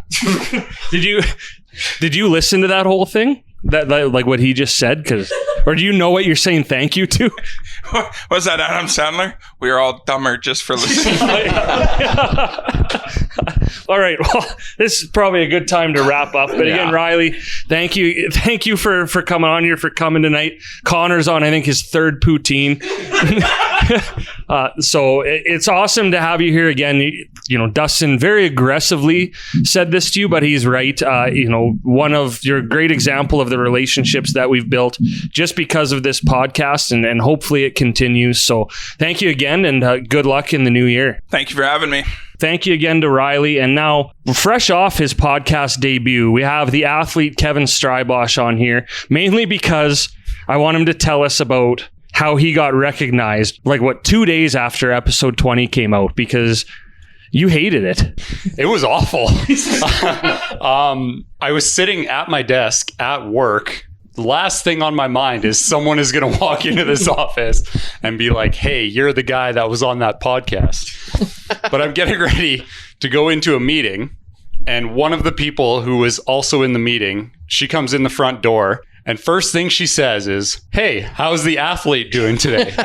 Did you listen to that whole thing? That like what he just said? Or do you know what you're saying thank you to? Was that Adam Sandler? We are all dumber just for listening. All right. Well, this is probably a good time to wrap up. But again, Ryley, thank you for coming on here, for coming tonight. Konnor's on, I think, his third poutine. So it's awesome to have you here again. You know, Dustin very aggressively said this to you, but he's right. One of your great example of the relationships that we've built just because of this podcast, and hopefully it continues. So thank you again, and good luck in the new year. Thank you for having me. Thank you again to Ryley. And now, fresh off his podcast debut, we have the athlete Kevin Strybosch on here, mainly because I want him to tell us about how he got recognized, 2 days after episode 20 came out, because you hated it. It was awful. I was sitting at my desk at work. The last thing on my mind is someone is going to walk into this office and be like, hey, you're the guy that was on that podcast. But I'm getting ready to go into a meeting, and one of the people who was also in the meeting, she comes in the front door, and first thing she says is, hey, how's the athlete doing today?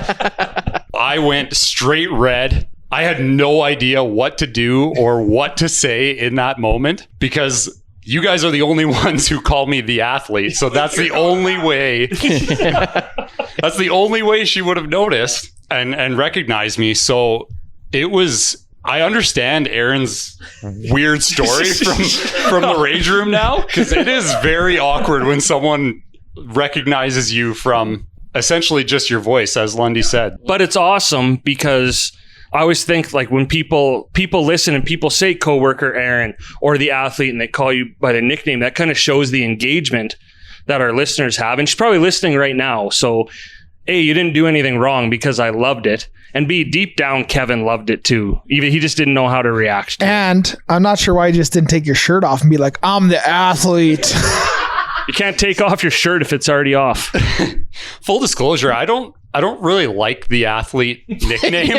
I went straight red. I had no idea what to do or what to say in that moment, because you guys are the only ones who call me the athlete. So that's the only way. That's the only way she would have noticed and recognized me. So it was, I understand Aaron's weird story from the rage room now, because it is very awkward when someone recognizes you from essentially just your voice, as Lundy said. But it's awesome because I always think when people listen and people say coworker Aaron or the athlete and they call you by the nickname, that kind of shows the engagement that our listeners have. And she's probably listening right now. So A, you didn't do anything wrong because I loved it. And B, deep down, Kevin loved it too. Even he just didn't know how to react to it. I'm not sure why you just didn't take your shirt off and be like, I'm the athlete. You can't take off your shirt if it's already off. Full disclosure, I don't really like the athlete nickname.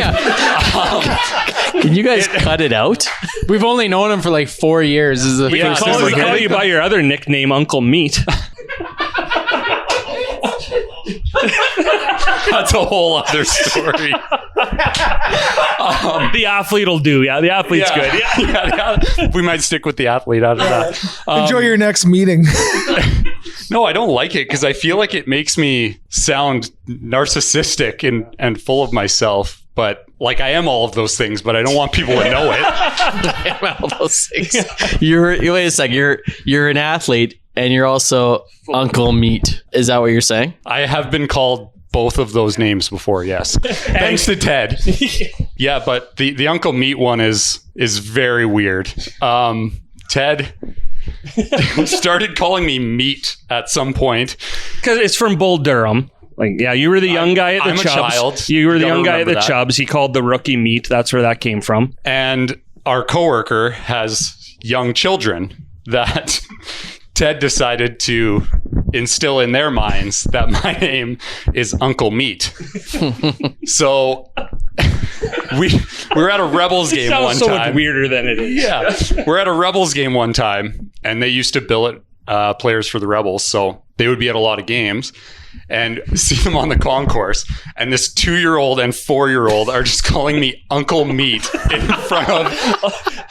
Can you guys cut it out? We've only known him for 4 years. We call you by your other nickname, Uncle Meat. That's a whole other story. The athlete will do. Yeah, the athlete's good. Yeah. We might stick with the athlete out of that. Enjoy your next meeting. No, I don't like it because I feel like it makes me sound narcissistic and full of myself. But I am all of those things, but I don't want people to know it. I am all those things. Wait a sec. You're an athlete and you're also Uncle Meat. Is that what you're saying? I have been called both of those names before, yes. Thanks to Ted. Yeah, but the Uncle Meat one is very weird. Ted started calling me Meat at some point. Because it's from Bull Durham. You were the young guy at the Chubs. I'm a child. You were the young guy at the Chubs. He called the rookie Meat. That's where that came from. And our coworker has young children that Ted decided to instill in their minds that my name is Uncle Meat. So we were at a Rebels game one time. Sounds so much weirder than it is. Yeah. We're at a Rebels game one time, and they used to billet players for the Rebels. So they would be at a lot of games and see them on the concourse. And this 2-year-old and 4-year-old are just calling me Uncle Meat in front of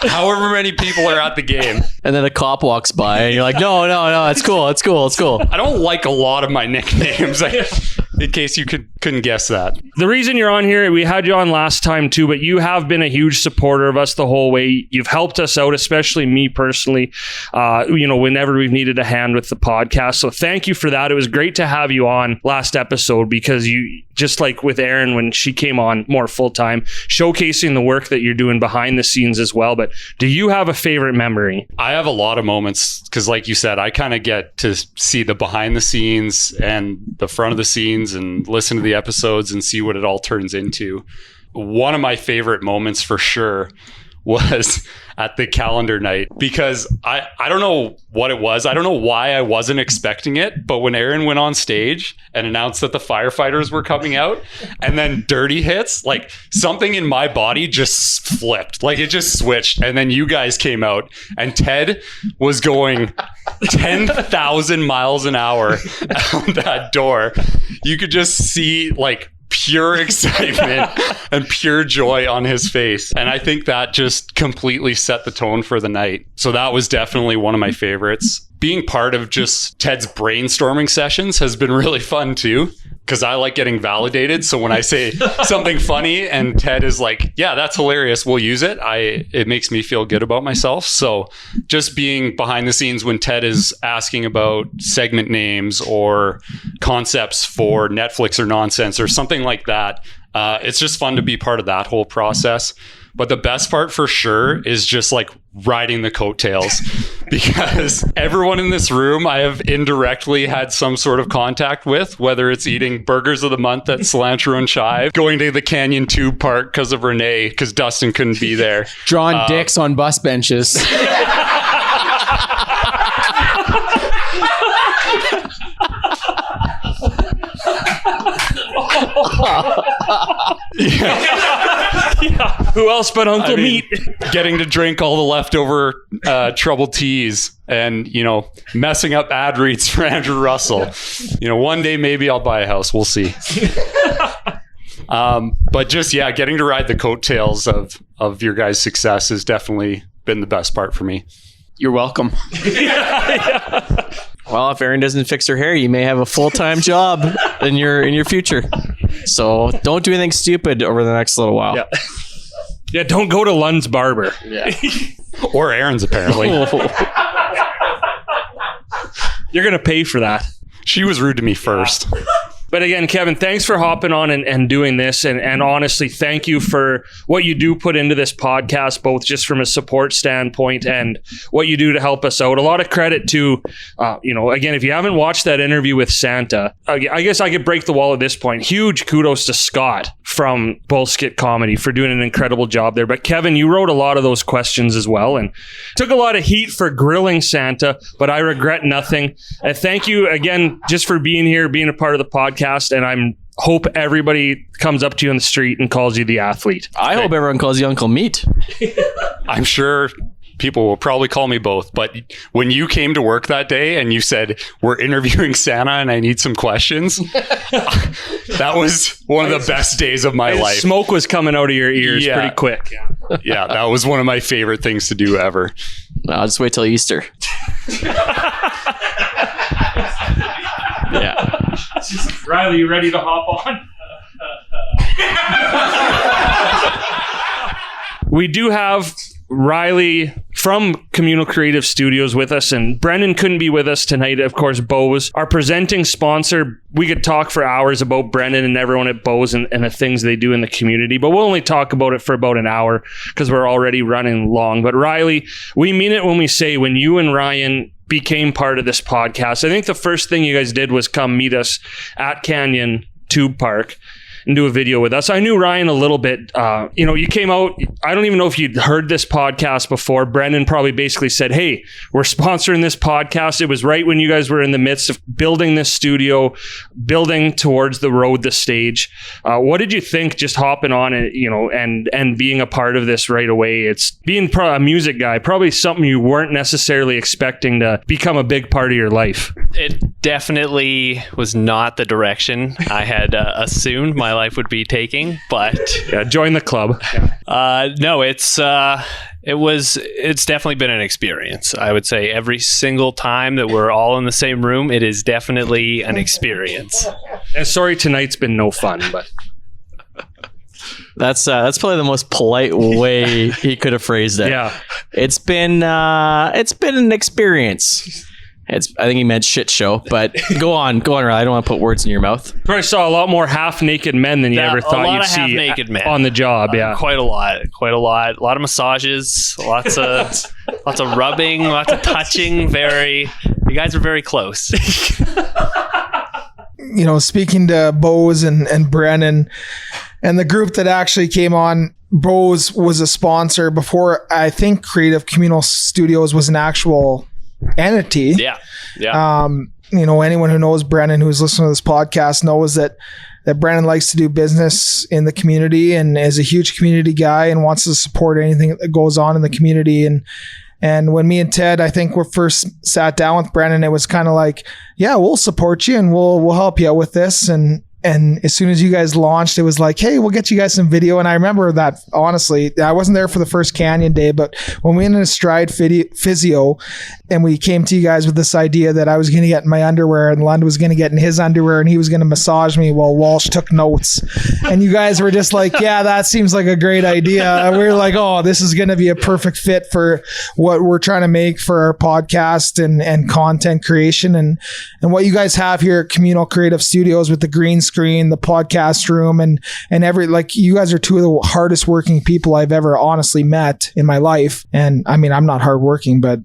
however many people are at the game. And then a cop walks by and you're like, no, it's cool. I don't like a lot of my nicknames. in case you couldn't guess that. The reason you're on here, we had you on last time too, but you have been a huge supporter of us the whole way. You've helped us out, especially me personally, whenever we've needed a hand with the podcast. So thank you for that. It was great to have you on last episode because you, just like with Erin when she came on more full-time, showcasing the work that you're doing behind the scenes as well. But do you have a favorite memory? I have a lot of moments because like you said, I kind of get to see the behind the scenes and the front of the scenes and listen to the episodes and see what it all turns into. One of my favorite moments for sure was at the calendar night because I don't know what it was. I don't know why I wasn't expecting it, but when Erin went on stage and announced that the firefighters were coming out and then Dirty hits, like something in my body just flipped, like it just switched. And then you guys came out and Ted was going 10,000 miles an hour out that door. You could just see like pure excitement and pure joy on his face. And I think that just completely set the tone for the night. So that was definitely one of my favorites. Being part of just Ted's brainstorming sessions has been really fun too, because I like getting validated. So when I say something funny and Ted is like, yeah, that's hilarious, we'll use it, it makes me feel good about myself. So just being behind the scenes when Ted is asking about segment names or concepts for Netflix or nonsense or something like that, it's just fun to be part of that whole process. But the best part for sure is just like riding the coattails because everyone in this room I have indirectly had some sort of contact with, whether it's eating burgers of the month at Cilantro and Chive, going to the Canyon Tube Park because of Rene, because Dustin couldn't be there. Drawing dicks on bus benches. Yeah. Who else but Uncle Meat? Getting to drink all the leftover troubled teas and, messing up ad reads for Andrew Russell. One day maybe I'll buy a house. We'll see. But just, getting to ride the coattails of your guys' success has definitely been the best part for me. You're welcome. Well, if Erin doesn't fix her hair, you may have a full-time job in your future. So don't do anything stupid over the next little while. Yeah, don't go to Lund's barber. Yeah. Or Erin's, apparently. You're going to pay for that. She was rude to me first. But again, Kevin, thanks for hopping on and doing this. And honestly, thank you for what you do put into this podcast, both just from a support standpoint and what you do to help us out. A lot of credit to, again, if you haven't watched that interview with Santa, I guess I could break the wall at this point. Huge kudos to Scott from Bullskit Comedy for doing an incredible job there. But Kevin, you wrote a lot of those questions as well and took a lot of heat for grilling Santa, but I regret nothing. And thank you again just for being here, being a part of the podcast. And I hope everybody comes up to you on the street and calls you the athlete. I hope everyone calls you Uncle Meat. I'm sure people will probably call me both. But when you came to work that day and you said, we're interviewing Santa and I need some questions, that was one of the best days of my life. Smoke was coming out of your ears pretty quick. Yeah, that was one of my favorite things to do ever. I'll just wait till Easter. Yeah. Ryley, you ready to hop on? We do have Ryley from Communal Creative Studios with us, and Brendan couldn't be with us tonight. Of course, Bose, our presenting sponsor. We could talk for hours about Brendan and everyone at Bose and the things they do in the community, but we'll only talk about it for about an hour because we're already running long. But Ryley, we mean it when we say when you and Ryan became part of this podcast, I think the first thing you guys did was come meet us at Canyon Tube Park and do a video with us. I knew Ryan a little bit. You came out, I don't even know if you'd heard this podcast before. Brendan probably basically said, hey, we're sponsoring this podcast. It was right when you guys were in the midst of building this studio, building towards the road, the stage. What did you think just hopping on it, and being a part of this right away? It's being a music guy, probably something you weren't necessarily expecting to become a big part of your life. It definitely was not the direction I had assumed my life would be taking, but join the club. No, it's definitely been an experience. I would say every single time that we're all in the same room, it is definitely an experience. And sorry, tonight's been no fun, but That's probably the most polite way he could have phrased it. yeah. It's been an experience. I think he meant shit show, but go on, Ryley. I don't want to put words in your mouth. Probably saw a lot more half-naked men than you ever thought you'd see half-naked men on the job. Yeah, quite a lot. A lot of massages, lots of rubbing, lots of touching. You guys are very close. You know, speaking to Bose and Brennan and the group that actually came on, Bose was a sponsor before I think Creative Communal Studios was an actual entity. Yeah. You know, anyone who knows Brennan, who's listening to this podcast, knows that Brennan likes to do business in the community and is a huge community guy and wants to support anything that goes on in the community. And when me and Ted, I think, we first sat down with Brennan, it was kind of like, yeah, we'll support you and we'll help you out with this. And as soon as you guys launched, it was like, hey, we'll get you guys some video. And I remember that, honestly, I wasn't there for the first Canyon Day, but when we went into Stride Physio and we came to you guys with this idea that I was going to get in my underwear and Lund was going to get in his underwear and he was going to massage me while Walsh took notes. And you guys were just like, yeah, that seems like a great idea. And we were like, oh, this is going to be a perfect fit for what we're trying to make for our podcast and content creation. And what you guys have here at Communal Creative Studios with the green screen, the podcast room, and you guys are two of the hardest working people I've ever honestly met in my life. And I mean, I'm not hardworking, but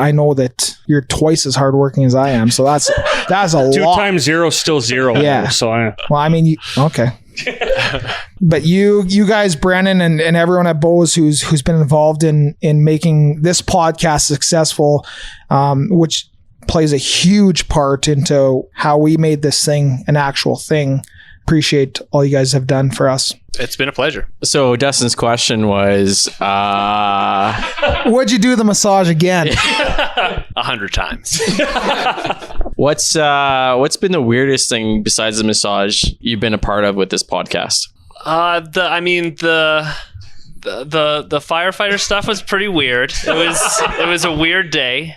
I know that you're twice as hardworking as I am. So that's a 2 lot. times 0 is still 0. Yeah. So Well, I mean, okay. But you guys, Brennan and everyone at Bose who's been involved in making this podcast successful, which plays a huge part into how we made this thing an actual thing. Appreciate all you guys have done for us. It's been a pleasure. So Dustin's question was, What'd you do the massage again? 100 times. what's been the weirdest thing besides the massage you've been a part of with this podcast? The firefighter stuff was pretty weird. It was a weird day,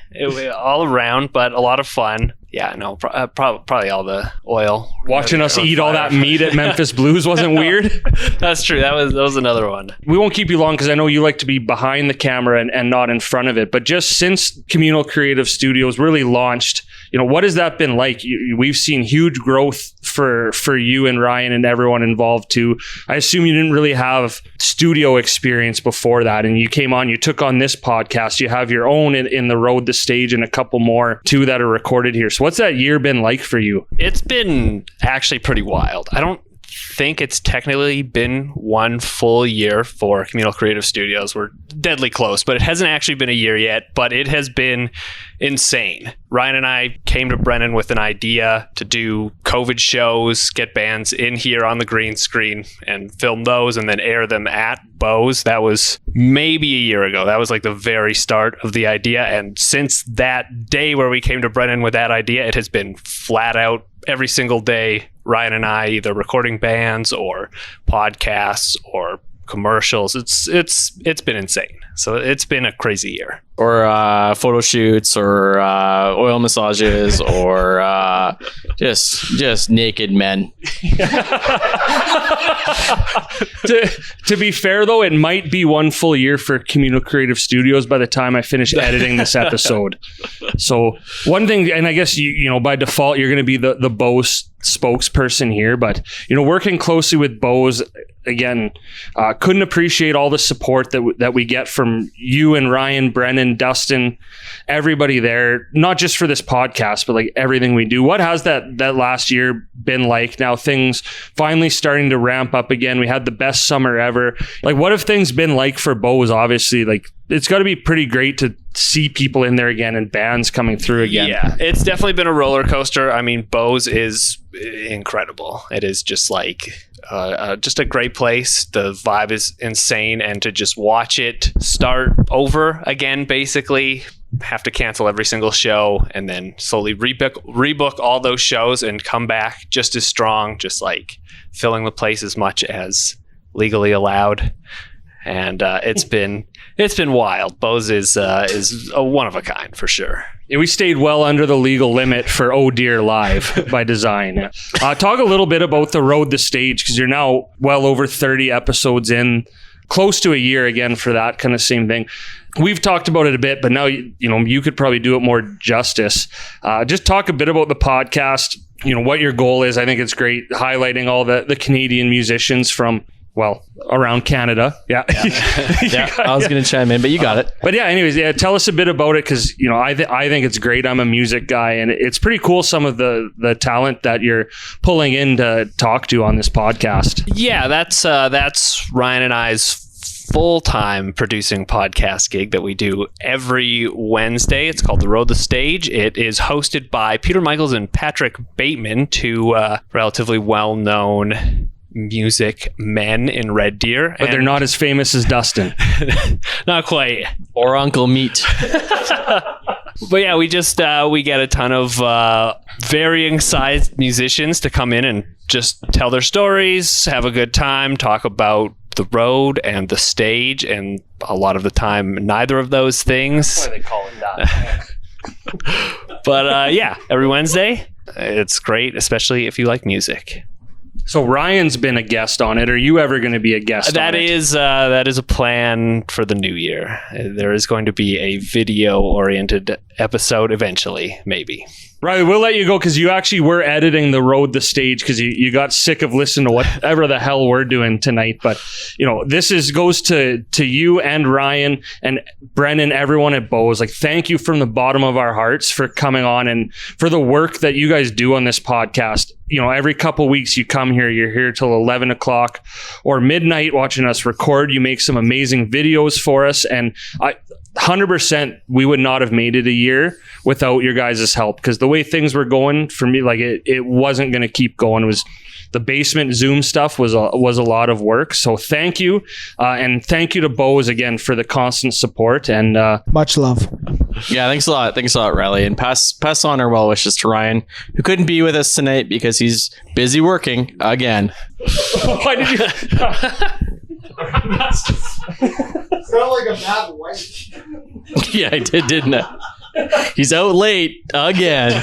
all around, but a lot of fun. Yeah, no, probably all the oil. watching us eat all that meat at Memphis Blues wasn't weird. That's true. That was another one. We won't keep you long because I know you like to be behind the camera and not in front of it. But just since Communal Creative Studios really launched, what has that been like? We've seen huge growth for you and Ryan and everyone involved too. I assume you didn't really have studio experience before that, and you came on, you took on this podcast. You have your own in the road, the stage, and a couple more too that are recorded here. So what's that year been like for you? It's been actually pretty wild. I don't think it's technically been one full year for Communal Creative Studios. We're deadly close, but it hasn't actually been a year yet, but it has been insane. Ryan and I came to Brennan with an idea to do COVID shows, get bands in here on the green screen and film those and then air them at Bose. That was maybe a year ago. That was like the very start of the idea. And since that day where we came to Brennan with that idea, it has been flat out every single day. Ryan and I either recording bands or podcasts or commercials. It's been insane. So it's been a crazy year. Or photo shoots, or oil massages, or just naked men. To be fair, though, it might be one full year for Communal Creative Studios by the time I finish editing this episode. So one thing, and I guess you by default you're going to be the Bose spokesperson here, but working closely with Bose again, couldn't appreciate all the support that we get from you and Ryan, Brennan, Dustin, everybody there, not just for this podcast, but like everything we do. What has that last year been like? Now things finally starting to ramp up again. We had the best summer ever. Like, what have things been like for Bose? Obviously, like, it's got to be pretty great to see people in there again and bands coming through again. Yeah, it's definitely been a roller coaster. I mean, Bose is incredible. It is just like just a great place. The vibe is insane, and to just watch it start over again, basically have to cancel every single show and then slowly rebook all those shows and come back just as strong, just like filling the place as much as legally allowed. And it's been It's been wild. Bose is a one of a kind for sure. Yeah, we stayed well under the legal limit for Oh Dear Live by design. Talk a little bit about the road to stage, because you're now well over 30 episodes in, close to a year again for that kind of same thing. We've talked about it a bit, but now you could probably do it more justice. Just talk a bit about the podcast, what your goal is. I think it's great highlighting all the Canadian musicians from, well, around Canada. Yeah. I was going to chime in, but you got it. But yeah, anyways, tell us a bit about it, because I think it's great. I'm a music guy, and it's pretty cool, some of the talent that you're pulling in to talk to on this podcast. Yeah, that's Ryan and I's full-time producing podcast gig that we do every Wednesday. It's called The Road to Stage. It is hosted by Peter Michaels and Patrick Bateman, two relatively well-known music men in Red Deer. But they're not as famous as Dustin. Not quite. Or Uncle Meat. But yeah, we get a ton of varying sized musicians to come in and just tell their stories, have a good time, talk about the road and the stage, and a lot of the time neither of those things. That's why they call it that. But yeah, every Wednesday, it's great, especially if you like music. So Ryan's been a guest on it. Are you ever going to be a guest on it? That is a plan for the new year. There is going to be a video-oriented episode eventually, maybe. Ryley, we'll let you go, because you actually were editing The Road to Stage because you got sick of listening to whatever the hell we're doing tonight. But this goes to you and Ryan and Brennan, everyone at Bose. Like, thank you from the bottom of our hearts for coming on and for the work that you guys do on this podcast. Every couple weeks you come here, you're here till 11 o'clock or midnight watching us record. You make some amazing videos for us, and 100% we would not have made it a year without your guys' help, because the way things were going for me, like it wasn't going to keep going. It was the basement Zoom stuff was a lot of work. So thank you, and thank you to Bose again for the constant support and much love. Yeah, thanks a lot, Ryley, and pass on our well wishes to Ryan, who couldn't be with us tonight because he's busy working again. Why did you? Sound like a bad wife. Yeah, I did, didn't I? He's out late again.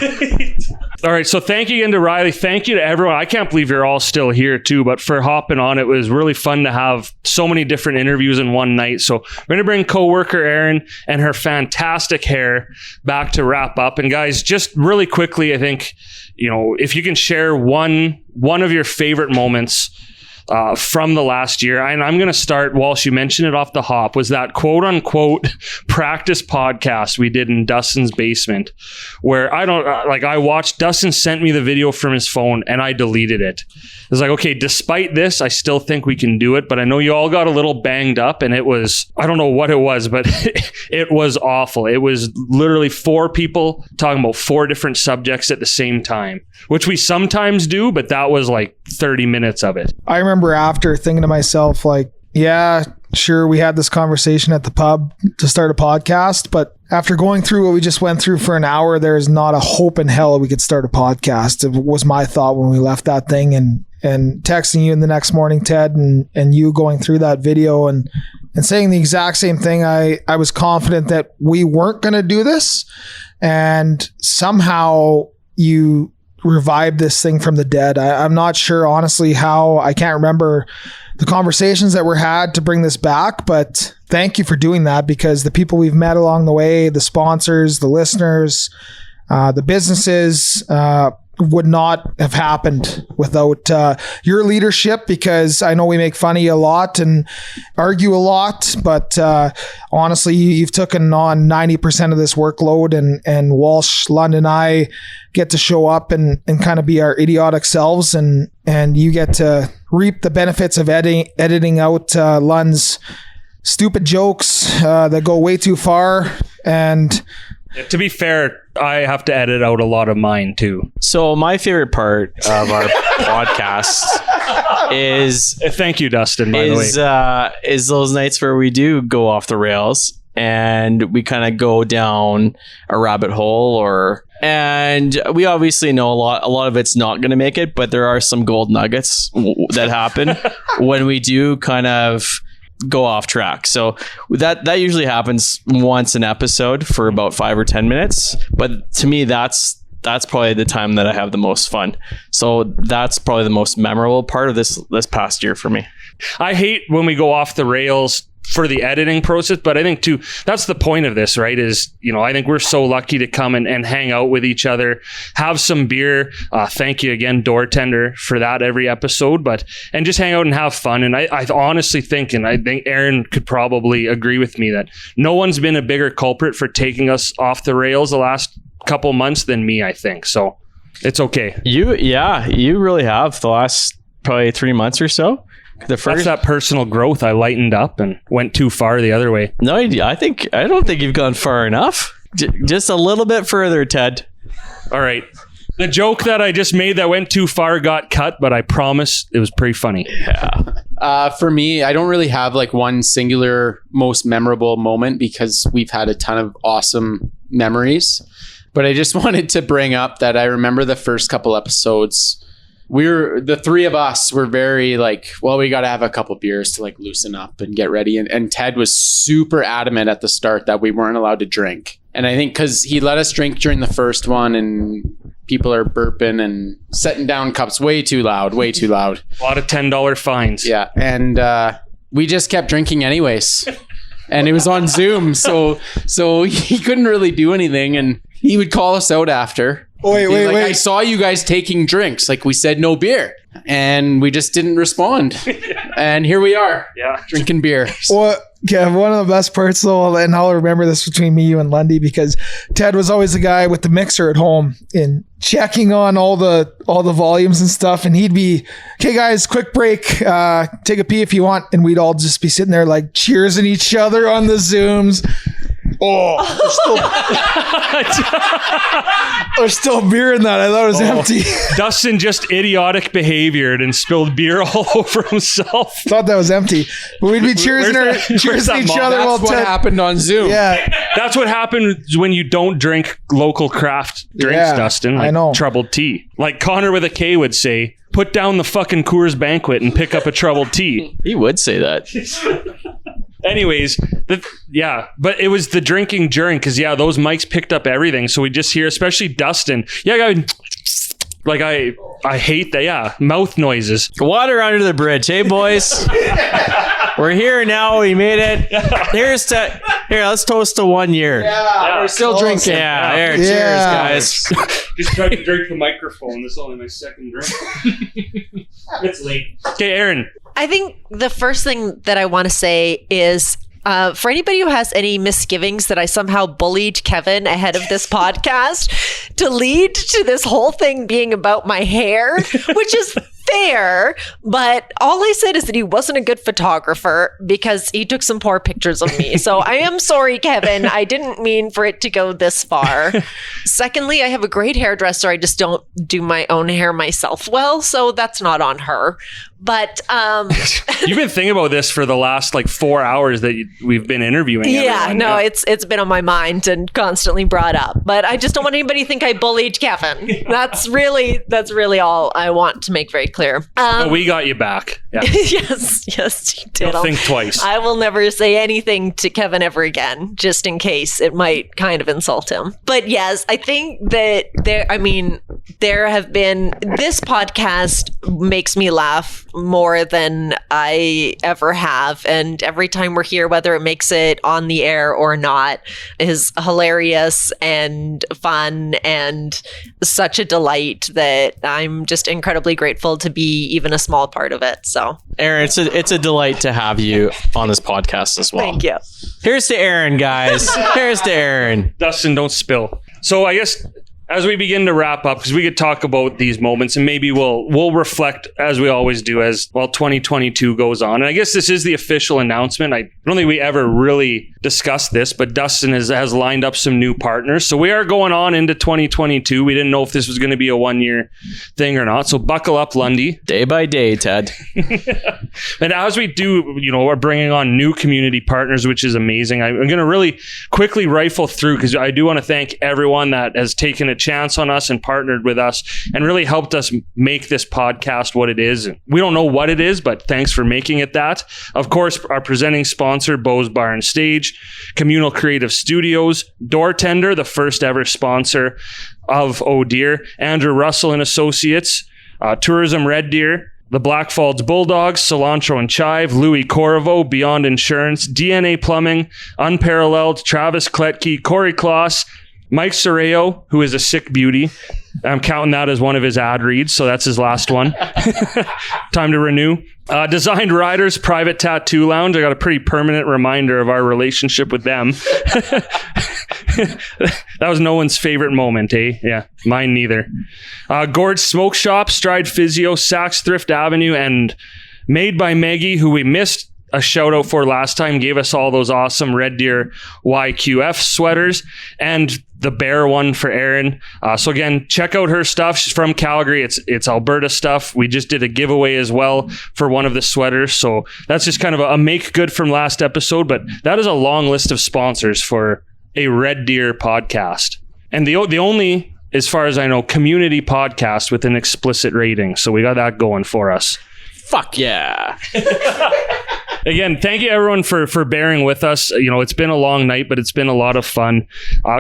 All right, so thank you again to Ryley. Thank you to everyone. I can't believe you're all still here too, but for hopping on, it was really fun to have so many different interviews in one night. So we're going to bring coworker Erin and her fantastic hair back to wrap up. And guys, just really quickly, I think, if you can share one of your favorite moments from the last year. And I'm going to start, Walsh, you mentioned it off the hop, was that quote unquote practice podcast we did in Dustin's basement, where I watched, Dustin sent me the video from his phone and I deleted it. It was like, okay, despite this, I still think we can do it, but I know you all got a little banged up, and it was, I don't know what it was, but it was awful. It was literally 4 people talking about 4 different subjects at the same time, which we sometimes do, but that was like 30 minutes of it. I remember after thinking to myself, like, yeah, sure, we had this conversation at the pub to start a podcast, but after going through what we just went through for an hour, there's not a hope in hell we could start a podcast. It was my thought when we left that thing, and texting you in the next morning, Ted, and you going through that video and saying the exact same thing. I was confident that we weren't going to do this, and somehow you revived this thing from the dead. I'm not sure, honestly, how. I can't remember the conversations that were had to bring this back, but thank you for doing that, because the people we've met along the way, the sponsors, the listeners, the businesses, would not have happened without your leadership, because I know we make fun of you a lot and argue a lot, but honestly, you've taken on 90% of this workload, and Walsh, Lund, and I get to show up and kind of be our idiotic selves, and you get to reap the benefits of editing out Lund's stupid jokes that go way too far. And to be fair, I have to edit out a lot of mine too. So my favorite part of our podcast is... Thank you, Dustin, by the way. Is those nights where we do go off the rails and we kind of go down a rabbit hole, and we obviously know a lot of it's not going to make it, but there are some gold nuggets that happen when we do kind of go off track. So that usually happens once an episode for about 5 or 10 minutes. But to me, that's probably the time that I have the most fun. So that's probably the most memorable part of this past year for me. I hate when we go off the rails for the editing process, but I think too, that's the point of this, right? Is, I think we're so lucky to come and hang out with each other, have some beer. Thank you again, Door Tender, for that every episode, and just hang out and have fun. And I honestly think, and I think Aaron could probably agree with me, that no one's been a bigger culprit for taking us off the rails the last couple months than me, I think. So it's okay. You really have the last probably 3 months or so. That's that personal growth. I lightened up and went too far the other way. No, I don't think you've gone far enough. Just a little bit further, Ted. All right. The joke that I just made that went too far got cut, but I promise it was pretty funny. Yeah. For me, I don't really have like one singular most memorable moment because we've had a ton of awesome memories. But I just wanted to bring up that I remember the first couple episodes. The three of us were very like, well, we got to have a couple beers to like loosen up and get ready. And Ted was super adamant at the start that we weren't allowed to drink. And I think because he let us drink during the first one and people are burping and setting down cups way too loud. A lot of $10 fines. Yeah. And we just kept drinking anyways. And it was on Zoom. So he couldn't really do anything. And he would call us out after. Wait. I saw you guys taking drinks. Like we said, no beer. And we just didn't respond. And here we are. Yeah. Drinking beer. Well, Kev, one of the best parts though, and I'll remember this between me, you and Lundy, because Ted was always the guy with the mixer at home and checking on all the volumes and stuff. And he'd be, okay guys, quick break, take a pee if you want. And we'd all just be sitting there like cheersing each other on the Zooms. There's still beer in that. I thought it was empty. Dustin just idiotic behaviored and spilled beer all over himself. Thought that was empty. But we'd be cheersing each other while That's what happened on Zoom. Yeah. That's what happens when you don't drink local craft drinks, Dustin. Like I know. Troubled tea. Like Konnor with a K would say, put down the fucking Coors Banquet and pick up a troubled tea. He would say that. Anyways, but it was the drinking during, because those mics picked up everything. So we just hear, especially Dustin. I hate that. Mouth noises. Water under the bridge. Hey, boys. We're here now. We made it. Here, let's toast to 1 year. We're still drinking. Yeah. Cheers, guys. Just tried to drink the microphone. This is only my second drink. It's late. Okay, Aaron. I think the first thing that I want to say is, for anybody who has any misgivings that I somehow bullied Kevin ahead of this podcast to lead to this whole thing being about my hair, which is fair, but all I said is that he wasn't a good photographer because he took some poor pictures of me. So I am sorry, Kevin. I didn't mean for it to go this far. Secondly, I have a great hairdresser. I just don't do my own hair myself well, so that's not on her. But you've been thinking about this for the last 4 hours that we've been interviewing. It's been on my mind and constantly brought up. But I just don't want anybody to think I bullied Kevin. That's really all I want to make very clear. We got you back. Yeah. yes, you did. Don't think twice. I will never say anything to Kevin ever again, just in case it might kind of insult him. But yes, I think that there have been, this podcast makes me laugh more than I ever have. And every time we're here, whether it makes it on the air or not, is hilarious and fun and such a delight that I'm just incredibly grateful to be even a small part of it. So, Aaron, it's a delight to have you on this podcast as well. Thank you. Here's to Aaron, guys. Here's to Aaron. Dustin, don't spill. So I guess as we begin to wrap up, because we could talk about these moments and maybe we'll reflect as we always do as 2022 goes on. And I guess this is the official announcement. I don't think we ever really discussed this, but Dustin has lined up some new partners. So we are going on into 2022. We didn't know if this was going to be a 1 year thing or not. So buckle up, Lundy. Day by day, Ted. And as we do, we're bringing on new community partners, which is amazing. I'm going to really quickly rifle through because I do want to thank everyone that has taken a chance on us and partnered with us and really helped us make this podcast what it is. We don't know what it is, but thanks for making it that. Of course, our presenting sponsor, Beau's Bar and Stage, Communal Creative Studios, Door Tender, the first ever sponsor of Oh Deer, Andrew Russell and Associates, Tourism Red Deer, the Black Falls Bulldogs, Cilantro and Chive, Louis Corriveau, Beyond Insurance, DNA Plumbing, Unparalleled, Travis Kletke, Corey Kloss, Mike Soreo, who is a sick beauty. I'm counting that as one of his ad reads, so that's his last one. Time to renew. Designed Riders Private Tattoo Lounge. I got a pretty permanent reminder of our relationship with them. That was no one's favorite moment, eh? Yeah, mine neither. Gorge Smoke Shop, Stride Physio, Saks Thrift Avenue, and Made by Maggie, who we missed a shout out for last time, gave us all those awesome Red Deer YQF sweaters and the bear one for Erin. So again, check out her stuff. She's from Calgary. It's Alberta stuff. We just did a giveaway as well for one of the sweaters. So that's just kind of a make good from last episode, but that is a long list of sponsors for a Red Deer podcast. And the only, as far as I know, community podcast with an explicit rating. So we got that going for us. Fuck yeah. Again, thank you everyone for bearing with us. It's been a long night, but it's been a lot of fun.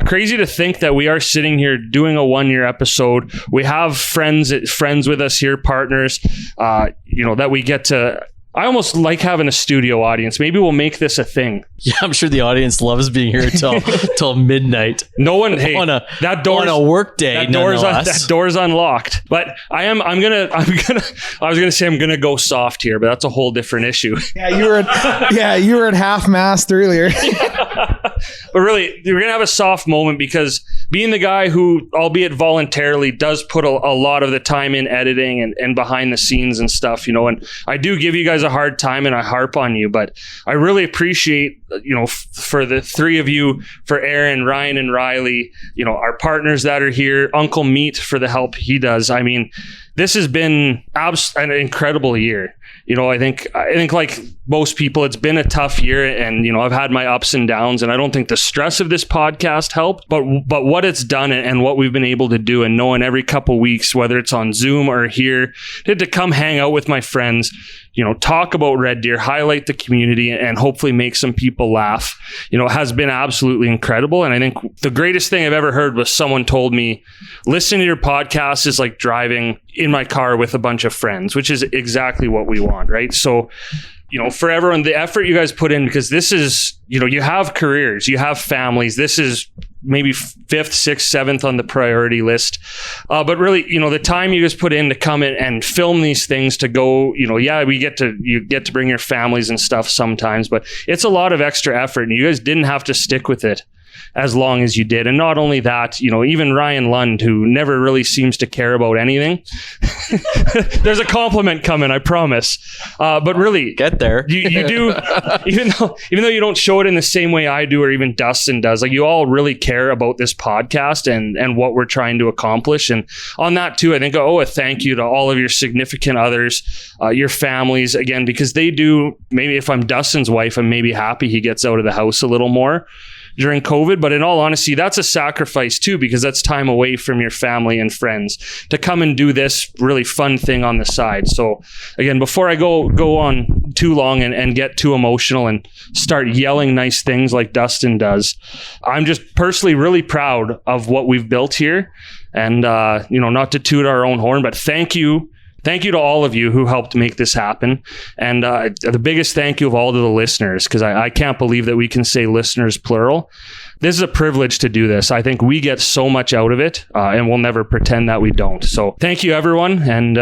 Crazy to think that we are sitting here doing a 1-year episode. We have friends with us here, partners, that we get to. I almost like having a studio audience. Maybe we'll make this a thing. Yeah, I'm sure the audience loves being here till midnight. No one, hey, on a work day. That door's unlocked. But I'm gonna go soft here, but that's a whole different issue. Yeah, you were at half mast earlier. But really, we're gonna have a soft moment because being the guy who, albeit voluntarily, does put a lot of the time in editing and behind the scenes and stuff, and I do give you guys a hard time and I harp on you, but I really appreciate, for the three of you, for Aaron, Ryan, and Ryley, our partners that are here, Uncle Meat for the help he does. I mean, this has been an incredible year. I think like most people, it's been a tough year, and I've had my ups and downs, and I don't think the stress of this podcast helped, but what it's done and what we've been able to do, and knowing every couple weeks, whether it's on Zoom or here, to come hang out with my friends, talk about Red Deer, highlight the community, and hopefully make some people laugh, has been absolutely incredible. And I think the greatest thing I've ever heard was someone told me, listening to your podcast is like driving in my car with a bunch of friends, which is exactly what we want, right? So, for everyone, the effort you guys put in, because this is, you have careers, you have families. This is maybe 5th, 6th, 7th on the priority list. But really, the time you guys put in to come in and film these things, to go, you get to bring your families and stuff sometimes, but it's a lot of extra effort, and you guys didn't have to stick with it as long as you did. And not only that, even Ryan Lund, who never really seems to care about anything. There's a compliment coming, I promise. But really, get there. You do, even though you don't show it in the same way I do, or even Dustin does, like, you all really care about this podcast and what we're trying to accomplish. And on that too, I think I owe a thank you to all of your significant others, your families, again, because they do. Maybe if I'm Dustin's wife, I'm maybe happy he gets out of the house a little more during COVID, but in all honesty, that's a sacrifice too, because that's time away from your family and friends to come and do this really fun thing on the side. So again, before I go on too long and get too emotional and start yelling nice things like Dustin does, I'm just personally really proud of what we've built here. And not to toot our own horn, but thank you to all of you who helped make this happen. And the biggest thank you of all to the listeners, because I can't believe that we can say listeners plural. This is a privilege to do this. I think we get so much out of it, and we'll never pretend that we don't. So thank you, everyone. And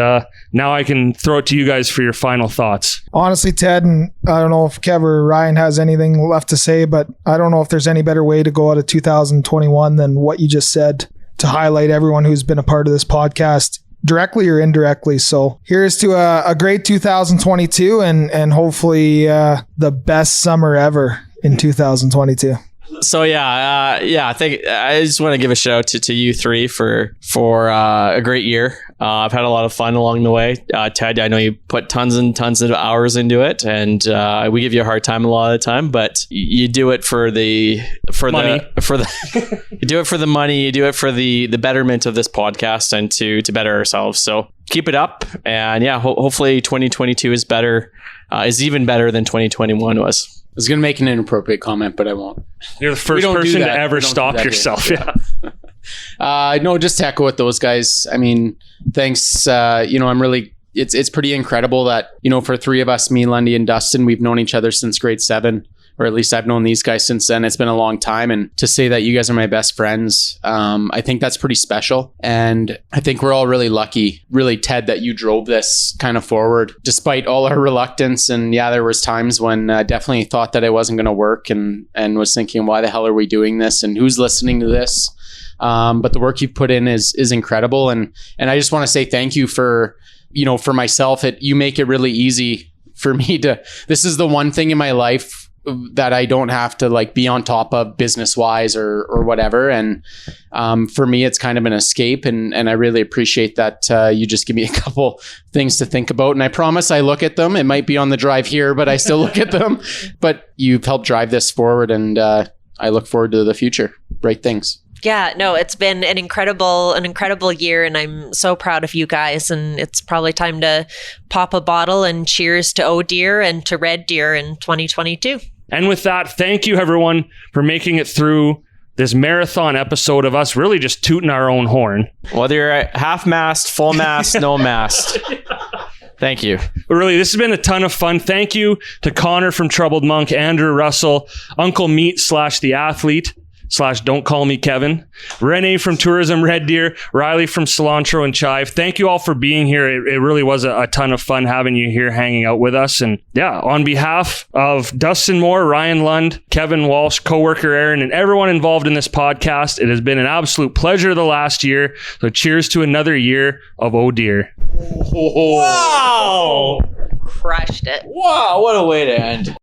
now I can throw it to you guys for your final thoughts. Honestly, Ted, and I don't know if Kev or Ryan has anything left to say, but I don't know if there's any better way to go out of 2021 than what you just said, to highlight everyone who's been a part of this podcast, directly or indirectly. So here's to a great 2022 and hopefully the best summer ever in 2022. So I think I just want to give a shout out to you three for a great year. I've had a lot of fun along the way. Ted, I know you put tons and tons of hours into it, and we give you a hard time a lot of the time, but you do it for the money. You do it for the money. You do it for the betterment of this podcast and to better ourselves. So keep it up, and hopefully 2022 is better, is even better than 2021 was. I was going to make an inappropriate comment, but I won't. You're the first person to ever stop yourself. Yeah. No, just to echo with those guys. I mean, thanks. I'm really, it's pretty incredible that, for three of us, me, Lundy, and Dustin, we've known each other since grade 7, or at least I've known these guys since then. It's been a long time. And to say that you guys are my best friends, I think that's pretty special. And I think we're all really lucky, really, Ted, that you drove this kind of forward despite all our reluctance. And there was times when I definitely thought that it wasn't going to work and was thinking, why the hell are we doing this? And who's listening to this? But the work you've put in is incredible. And I just want to say thank you for myself. You make it really easy for me this is the one thing in my life that I don't have to be on top of business wise or whatever. And for me, it's kind of an escape. And I really appreciate that you just give me a couple things to think about. And I promise I look at them. It might be on the drive here, but I still look at them. But you've helped drive this forward, and I look forward to the future. Bright things. Yeah, no, it's been an incredible year, and I'm so proud of you guys. And it's probably time to pop a bottle and cheers to Oh Deer and to Red Deer in 2022. And with that, thank you everyone for making it through this marathon episode of us really just tooting our own horn. Whether you're at half mast, full mast, no mast. Thank you. But really, this has been a ton of fun. Thank you to Konnor from Troubled Monk, Andrew Russell, Uncle Meat / The Athlete / Don't Call Me Kevin, Rene from Tourism Red Deer, Ryley from Cilantro and Chive. Thank you all for being here. It really was a ton of fun having you here hanging out with us. And on behalf of Dustin Moore, Ryan Lund, Kevin Walsh, coworker Aaron, and everyone involved in this podcast, it has been an absolute pleasure the last year. So cheers to another year of Oh Deer. Wow! Crushed it. Wow, what a way to end.